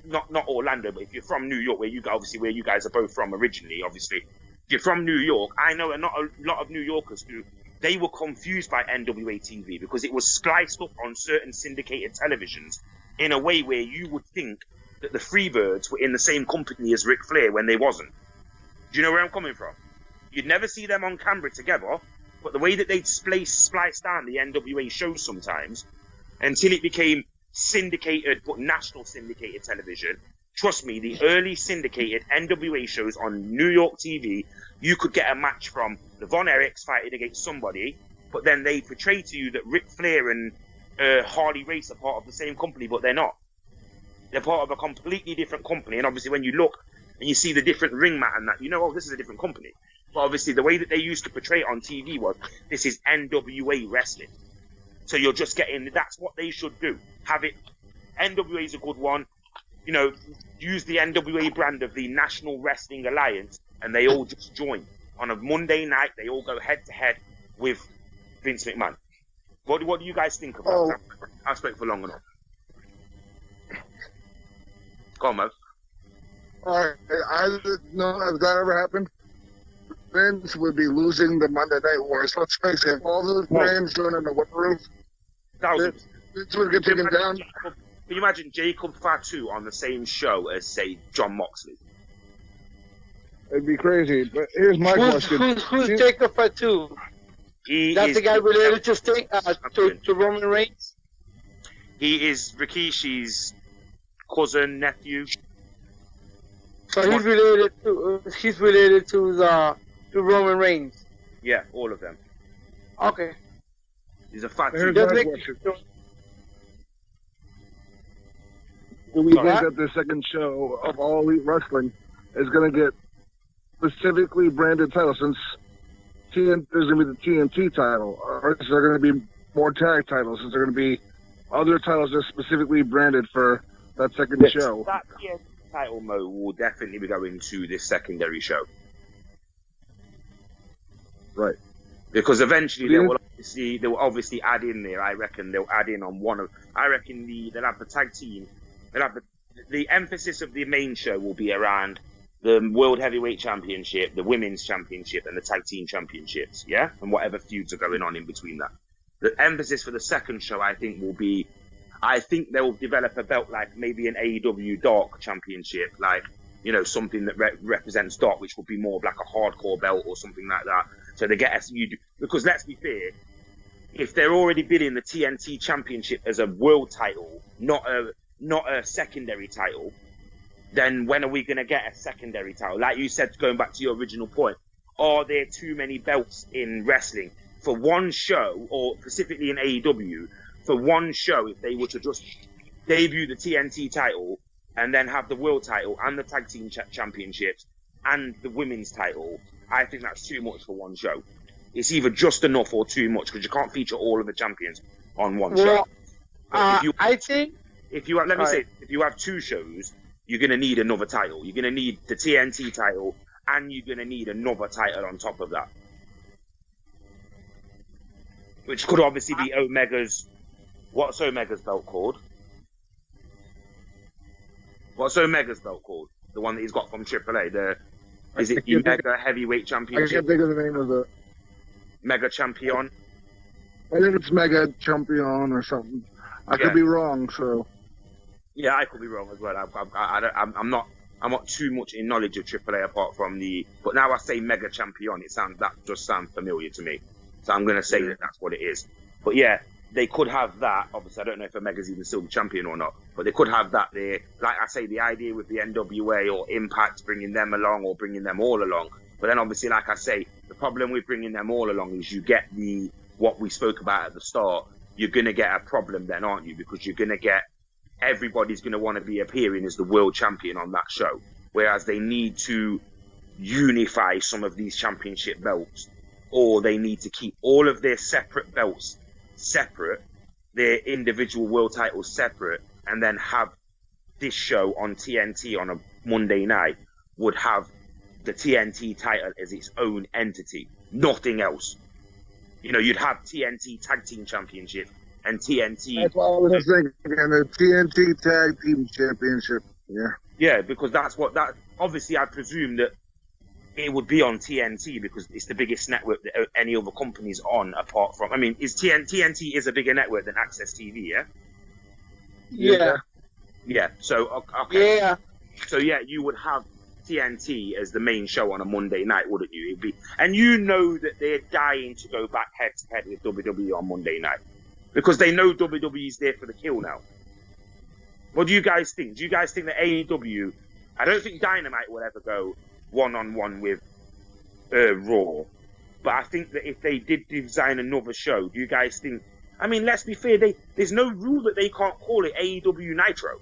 not Orlando, but if you're from New York, where you guys are both from originally, obviously, if you're from New York, I know a lot of New Yorkers who they were confused by NWA TV because it was spliced up on certain syndicated televisions in a way where you would think that the Freebirds were in the same company as Ric Flair when they wasn't. Do you know where I'm coming from? You'd never see them on camera together, but the way that they'd splice down the NWA shows sometimes, until it became syndicated, but national syndicated television. Trust me, the early syndicated NWA shows on New York TV, you could get a match from the Von Erichs fighting against somebody, but then they portray to you that Ric Flair and Harley Race are part of the same company, but they're not. They're part of a completely different company, and obviously when you look and you see the different ring mat and that, you know, oh, this is a different company. But obviously the way that they used to portray it on TV was, this is NWA wrestling. So you're just getting, that's what they should do. Have it, NWA is a good one. You know, use the NWA brand of the National Wrestling Alliance, and they all just join. On a Monday night, they all go head to head with Vince McMahon. What do you guys think about that? I've spoken for long enough. Go on, Mo. I didn't know if that ever happened. Vince would be losing the Monday Night Wars. Let's face it, all those brands doing in the whip room, Vince would get taken down. Can you imagine Jacob Fatu on the same show as, say, John Moxley? It'd be crazy. But here's my question. Who's Jacob Fatu? That's the guy related to Roman Reigns? He is Rikishi's cousin, nephew. So he's related to Roman Reigns. Yeah, all of them. Okay. He's a fat Here's dude. my question. Do we think that the second show of All Elite Wrestling is going to get specifically branded titles, since there's going to be the TNT title, or is there going to be more tag titles? Is there going to be other titles that are specifically branded for that second show? That TNT title mode will definitely be going to this secondary show. Right. Because eventually they will obviously add in there. I reckon they'll add in on one of. I reckon they'll have the tag team. They'll have the emphasis of the main show will be around the World Heavyweight Championship, the Women's Championship, and the Tag Team Championships. Yeah, and whatever feuds are going on in between that. The emphasis for the second show, I think, will be. I think they'll develop a belt like maybe an AEW Dark Championship, like, you know, something that represents Dark, which will be more of like a hardcore belt or something like that. So they get us, because let's be fair, if they're already building the TNT Championship as a world title, not a secondary title, then when are we going to get a secondary title? Like you said, going back to your original point, are there too many belts in wrestling for one show, or specifically in AEW, for one show? If they were to just debut the TNT title and then have the world title and the tag team championships and the women's title, I think that's too much for one show. It's either just enough or too much, because you can't feature all of the champions on one show. If you have two shows, you're going to need another title. You're going to need the TNT title, and you're going to need another title on top of that, which could obviously be Omega's. What's Omega's belt called? What's Omega's belt called? The one that he's got from AAA. Is it the Mega Heavyweight Championship? I can't think of the name of it. Mega Champion? I think it's Mega Champion or something. I could be wrong, so. Yeah, I could be wrong as well. I'm not too much in knowledge of AAA apart from but now I say Mega Champion, that just sounds familiar to me. So I'm going to say that that's what it is. But yeah, they could have that. Obviously, I don't know if Omega's even still the champion or not, but they could have that there. Like I say, the idea with the NWA or Impact bringing them along or bringing them all along. But then obviously, like I say, the problem with bringing them all along is you get what we spoke about at the start. You're going to get a problem then, aren't you? Because you're going to get, everybody's going to want to be appearing as the world champion on that show. Whereas they need to unify some of these championship belts, or they need to keep all of their separate belts separate, their individual world titles separate, and then have this show on TNT on a Monday night would have the TNT title as its own entity, nothing else. You know, you'd have TNT Tag Team Championship and TNT. That's what I was thinking. The TNT Tag Team Championship. Yeah. Yeah, because that's what that. Obviously, I presume that it would be on TNT because it's the biggest network that any other company's on apart from. I mean, TNT is a bigger network than Access TV? Yeah. Yeah. Yeah. So okay. Yeah. So yeah, you would have TNT as the main show on a Monday night, wouldn't you? It'd be, and you know that they're dying to go back head to head with WWE on Monday night because they know WWE's there for the kill now. What do you guys think? Do you guys think that AEW? I don't think Dynamite will ever go one-on-one with Raw, but I think that if they did design another show, do you guys think? I mean, let's be fair. There's no rule that they can't call it AEW Nitro.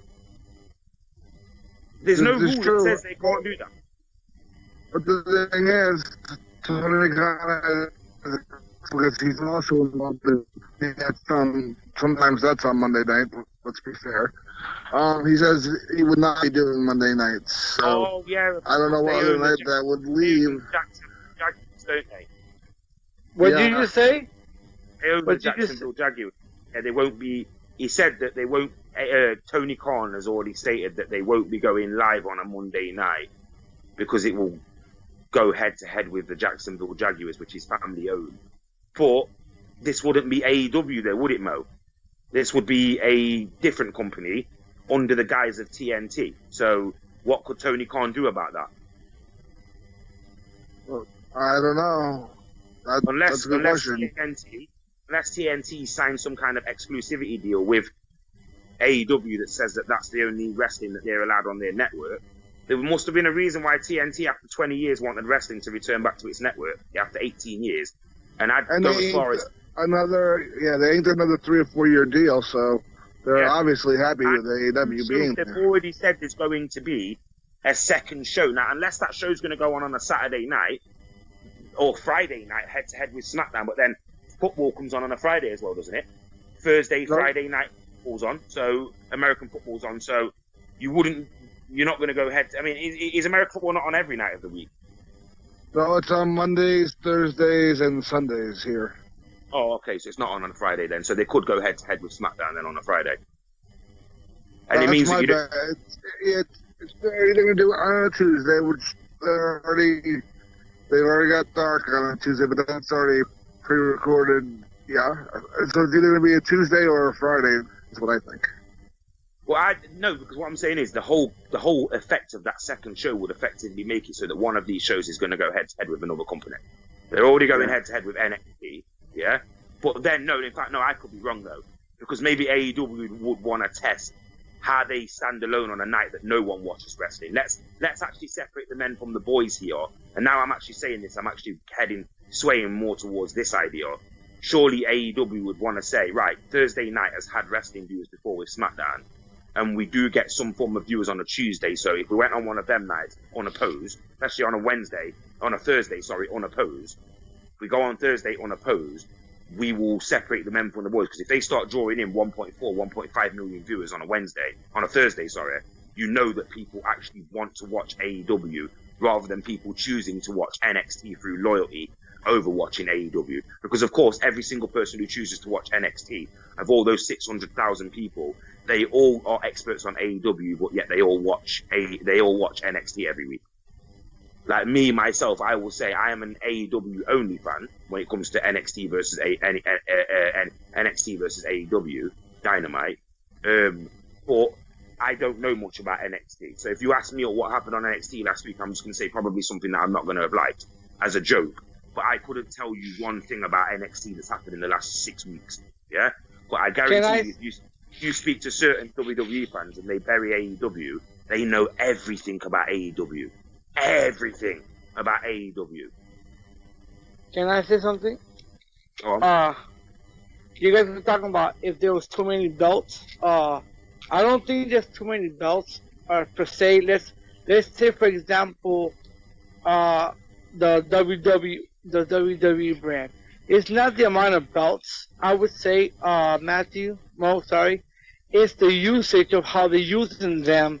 There's no rule that says they can't do that. But the thing is, Tony Khan, because he's also involved in sometimes that's on Monday night, let's be fair. He says he would not be doing Monday nights. So yeah. I don't know what other night that would leave. What did you say? They own the Jacksonville Jaguars. Yeah, they won't be. He said that they won't. Tony Khan has already stated that they won't be going live on a Monday night because it will go head to head with the Jacksonville Jaguars, which is family owned. But this wouldn't be AEW there, would it, Mo? This would be a different company under the guise of TNT. So what could Tony Khan do about that? Well, I don't know. That's a good question. Unless TNT signs some kind of exclusivity deal with AEW that says that that's the only wrestling that they're allowed on their network, there must have been a reason why TNT, after 20 years, wanted wrestling to return back to its network after 18 years. And I'd go as far as... they ain't another 3 or 4 year deal, so they're obviously happy with AEW being there. They've already said there's going to be a second show. Now, unless that show's going to go on a Saturday night or Friday night head-to-head with SmackDown, but then football comes on a Friday as well, doesn't it? Friday night football's on, so American football's on, so you're not going to go head... I mean, is American football not on every night of the week? No, it's on Mondays, Thursdays, and Sundays here. Oh, okay, so it's not on a Friday then. So they could go head-to-head with SmackDown then on a Friday. And it means that you don't... They're either going to do it on a Tuesday, which they've already got dark on a Tuesday, but that's already pre-recorded. Yeah, so it's either going to be a Tuesday or a Friday, is what I think. Well, no, because what I'm saying is the whole effect of that second show would effectively make it so that one of these shows is going to go head-to-head with another company. They're already going head-to-head with NXT, yeah? But then, no, I could be wrong, though, because maybe AEW would want to test how they stand alone on a night that no one watches wrestling. Let's actually separate the men from the boys here. And now I'm actually saying this, I'm actually swaying more towards this idea. Surely AEW would want to say, right, Thursday night has had wrestling viewers before with SmackDown, and we do get some form of viewers on a Tuesday, so if we went on one of them nights unopposed, especially on a Thursday, unopposed, if we go on Thursday unopposed, we will separate the men from the boys, because if they start drawing in 1.5 million viewers on a Thursday, you know that people actually want to watch AEW rather than people choosing to watch NXT through loyalty over watching AEW. Because of course, every single person who chooses to watch NXT, of all those 600,000 people, they all are experts on AEW, but yet they all watch NXT every week. Like me, myself, I will say I am an AEW only fan when it comes to NXT versus AEW, Dynamite. But I don't know much about NXT. So if you ask me what happened on NXT last week, I'm just going to say probably something that I'm not going to have liked as a joke. But I couldn't tell you one thing about NXT that's happened in the last 6 weeks. Yeah? But I guarantee you speak to certain WWE fans and they bury AEW, they know everything about AEW. Everything about AEW. Can I say something? Go on. You guys were talking about if there was too many belts. I don't think there's too many belts per se. Let's say, for example, the WWE brand. It's not the amount of belts, I would say, it's the usage of how they're using them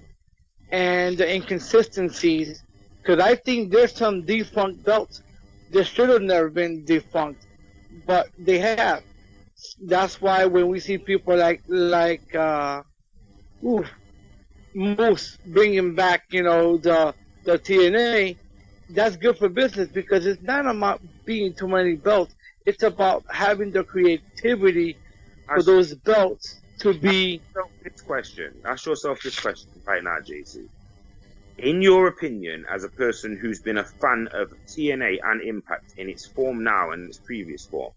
and the inconsistencies Because I think there's some defunct belts that should have never been defunct, but they have. That's why when we see people like Moose bringing back, the TNA, that's good for business because it's not about being too many belts. It's about having the creativity for those belts to be. Ask yourself this question right now, JC. In your opinion, as a person who's been a fan of TNA and Impact in its form now and its previous form,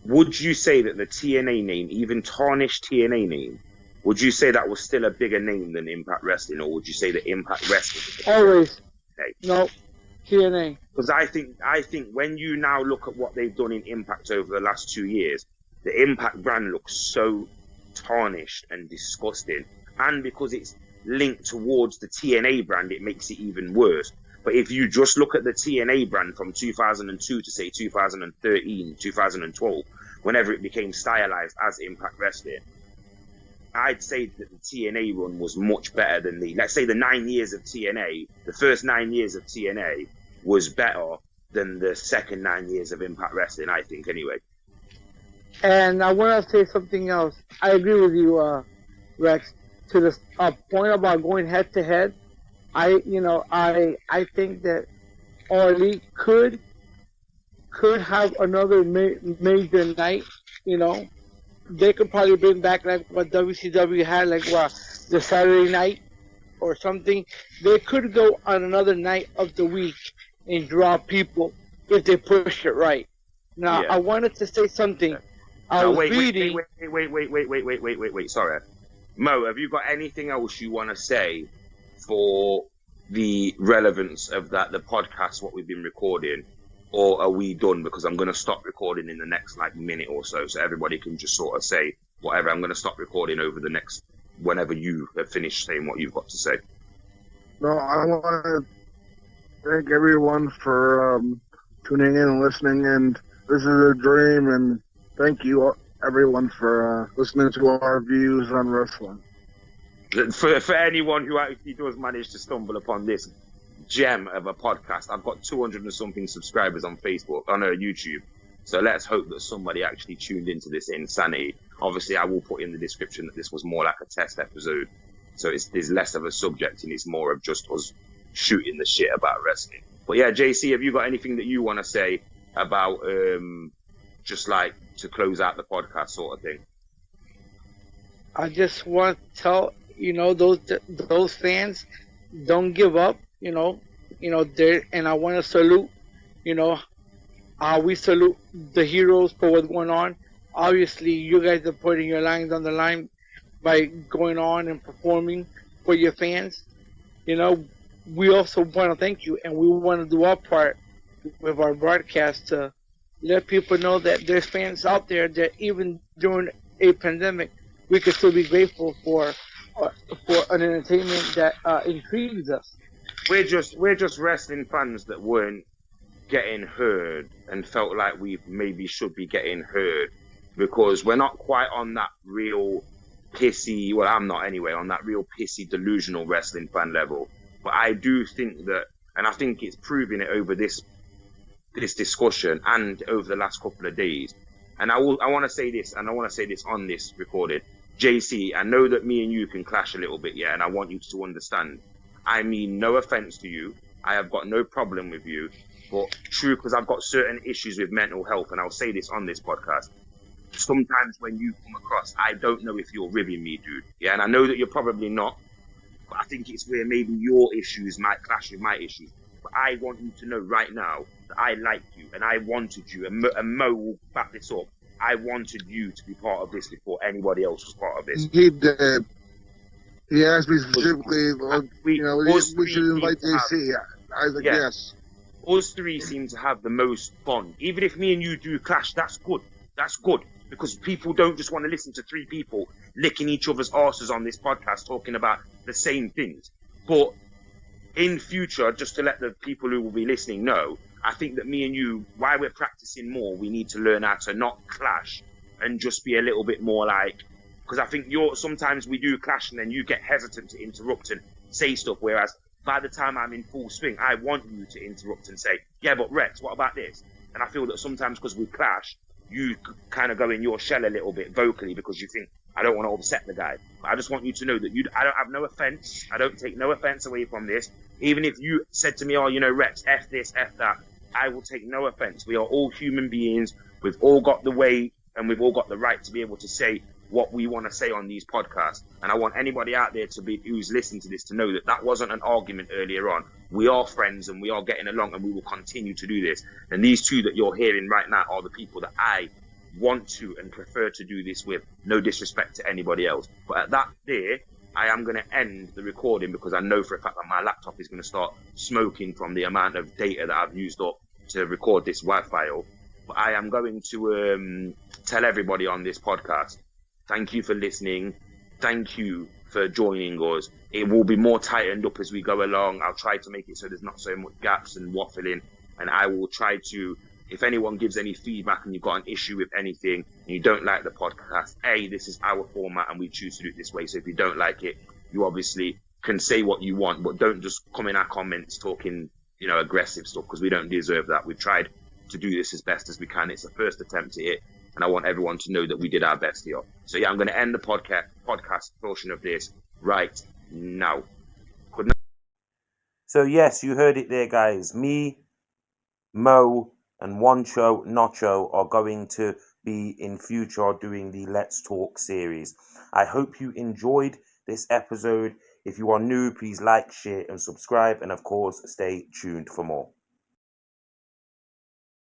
would you say that the TNA name, even tarnished TNA name, would you say that was still a bigger name than Impact Wrestling, or would you say that Impact Wrestling? Always. No, TNA. Because I think when you now look at what they've done in Impact over the last 2 years, the Impact brand looks so tarnished and disgusting, and because it's linked towards the TNA brand, it makes it even worse. But if you just look at the TNA brand from 2002 to say 2013, 2012, whenever it became stylized as Impact Wrestling, I'd say that the TNA run was much better than let's say the 9 years of TNA, the first 9 years of TNA was better than the second 9 years of Impact Wrestling, I think, anyway. And I want to say something else. I agree with you, Rex, to the point about going head to head. I think that All Elite could have another major night, They could probably bring back like what WCW had, like the Saturday night or something. They could go on another night of the week and draw people if they push it right. Now, I wanted to say something. Wait. Sorry. Mo, have you got anything else you want to say for the relevance of the podcast, what we've been recording? Or are we done? Because I'm going to stop recording in the next minute or so everybody can just sort of say whatever. I'm going to stop recording over the next, whenever you have finished saying what you've got to say. No, I want to thank everyone for tuning in and listening, and this is a dream, and thank you everyone for listening to our views on wrestling. For anyone who actually does manage to stumble upon this gem of a podcast, I've got 200 and something subscribers on Facebook, on YouTube. So let's hope that somebody actually tuned into this insanity. Obviously, I will put in the description that this was more like a test episode. So there's less of a subject and it's more of just us shooting the shit about wrestling. But yeah, JC, have you got anything that you want to say about just to close out the podcast sort of thing? I just want to tell, those fans, don't give up. And I want to salute, we salute the heroes for what's going on. Obviously, you guys are putting your lives on the line by going on and performing for your fans. We also want to thank you, and we want to do our part with our broadcast to let people know that there's fans out there that even during a pandemic, we could still be grateful for an entertainment that intrigues us. We're just wrestling fans that weren't getting heard and felt like we maybe should be getting heard, because we're not quite on that real pissy, well, I'm not anyway, on that real pissy delusional wrestling fan level. But I do think that, and I think it's proving it over this discussion and over the last couple of days. And I want to say this, and I want to say this on this recording. JC, I know that me and you can clash a little bit, yeah, and I want you to understand. I mean, no offense to you. I have got no problem with you. But true, because I've got certain issues with mental health, and I'll say this on this podcast. Sometimes when you come across, I don't know if you're ribbing me, dude. Yeah, and I know that you're probably not. But I think it's where maybe your issues might clash with my issues. But I want you to know right now that I like you, and I wanted you, and Mo will back this up. I wanted you to be part of this before anybody else was part of this. He did. He asked me specifically, we should invite JC. I was like, yes. Us three seem to have the most bond. Even if me and you do clash, that's good. That's good. Because people don't just want to listen to three people licking each other's arses on this podcast talking about the same things. But in future, just to let the people who will be listening know, I think that me and you, while we're practicing more, we need to learn how to not clash and just be a little bit more because I think sometimes we do clash and then you get hesitant to interrupt and say stuff, whereas by the time I'm in full swing, I want you to interrupt and say, yeah, but Rex, what about this? And I feel that sometimes because we clash, you kind of go in your shell a little bit vocally because you think, I don't want to upset the guy. But I just want you to know that I don't have no offense. I don't take no offense away from this. Even if you said to me, oh, Rex, F this, F that, I will take no offense. We are all human beings. We've all got the way and we've all got the right to be able to say what we want to say on these podcasts. And I want anybody out there who's listening to this to know that that wasn't an argument earlier on. We are friends and we are getting along and we will continue to do this. And these two that you're hearing right now are the people that I want to and prefer to do this with. No disrespect to anybody else. But at that there, I am going to end the recording because I know for a fact that my laptop is going to start smoking from the amount of data that I've used up to record this WAV file. But I am going to tell everybody on this podcast, thank you for listening. Thank you for joining us. It will be more tightened up as we go along. I'll try to make it so there's not so much gaps and waffling. And I will try to, if anyone gives any feedback and you've got an issue with anything and you don't like the podcast, this is our format and we choose to do it this way. So if you don't like it, you obviously can say what you want, but don't just come in our comments talking, aggressive stuff because we don't deserve that. We've tried to do this as best as we can. It's the first attempt at it. And I want everyone to know that we did our best here. So I'm going to end the podcast portion of this right now. Good night. So yes, you heard it there, guys. Me, Mo, and Wancho Nacho are going to be in future doing the Let's Talk series. I hope you enjoyed this episode. If you are new, please like, share, and subscribe. And of course, stay tuned for more.